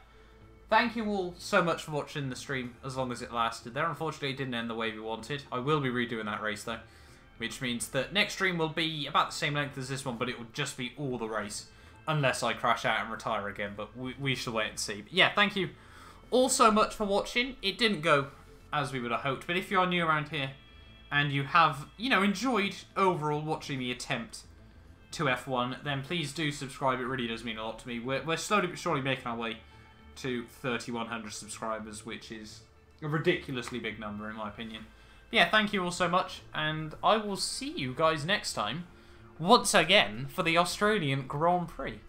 thank you all so much for watching the stream as long as it lasted there. Unfortunately, it didn't end the way we wanted. I will be redoing that race, though, which means that next stream will be about the same length as this one, but it will just be all the race, unless I crash out and retire again, but we shall wait and see. But yeah, thank you all so much for watching. It didn't go as we would have hoped, but if you are new around here and you have, you know, enjoyed overall watching me attempt to F1, then please do subscribe. It really does mean a lot to me. We're slowly but surely making our way to 3,100 subscribers, which is a ridiculously big number in my opinion. But yeah, thank you all so much, and I will see you guys next time, once again, for the Australian Grand Prix.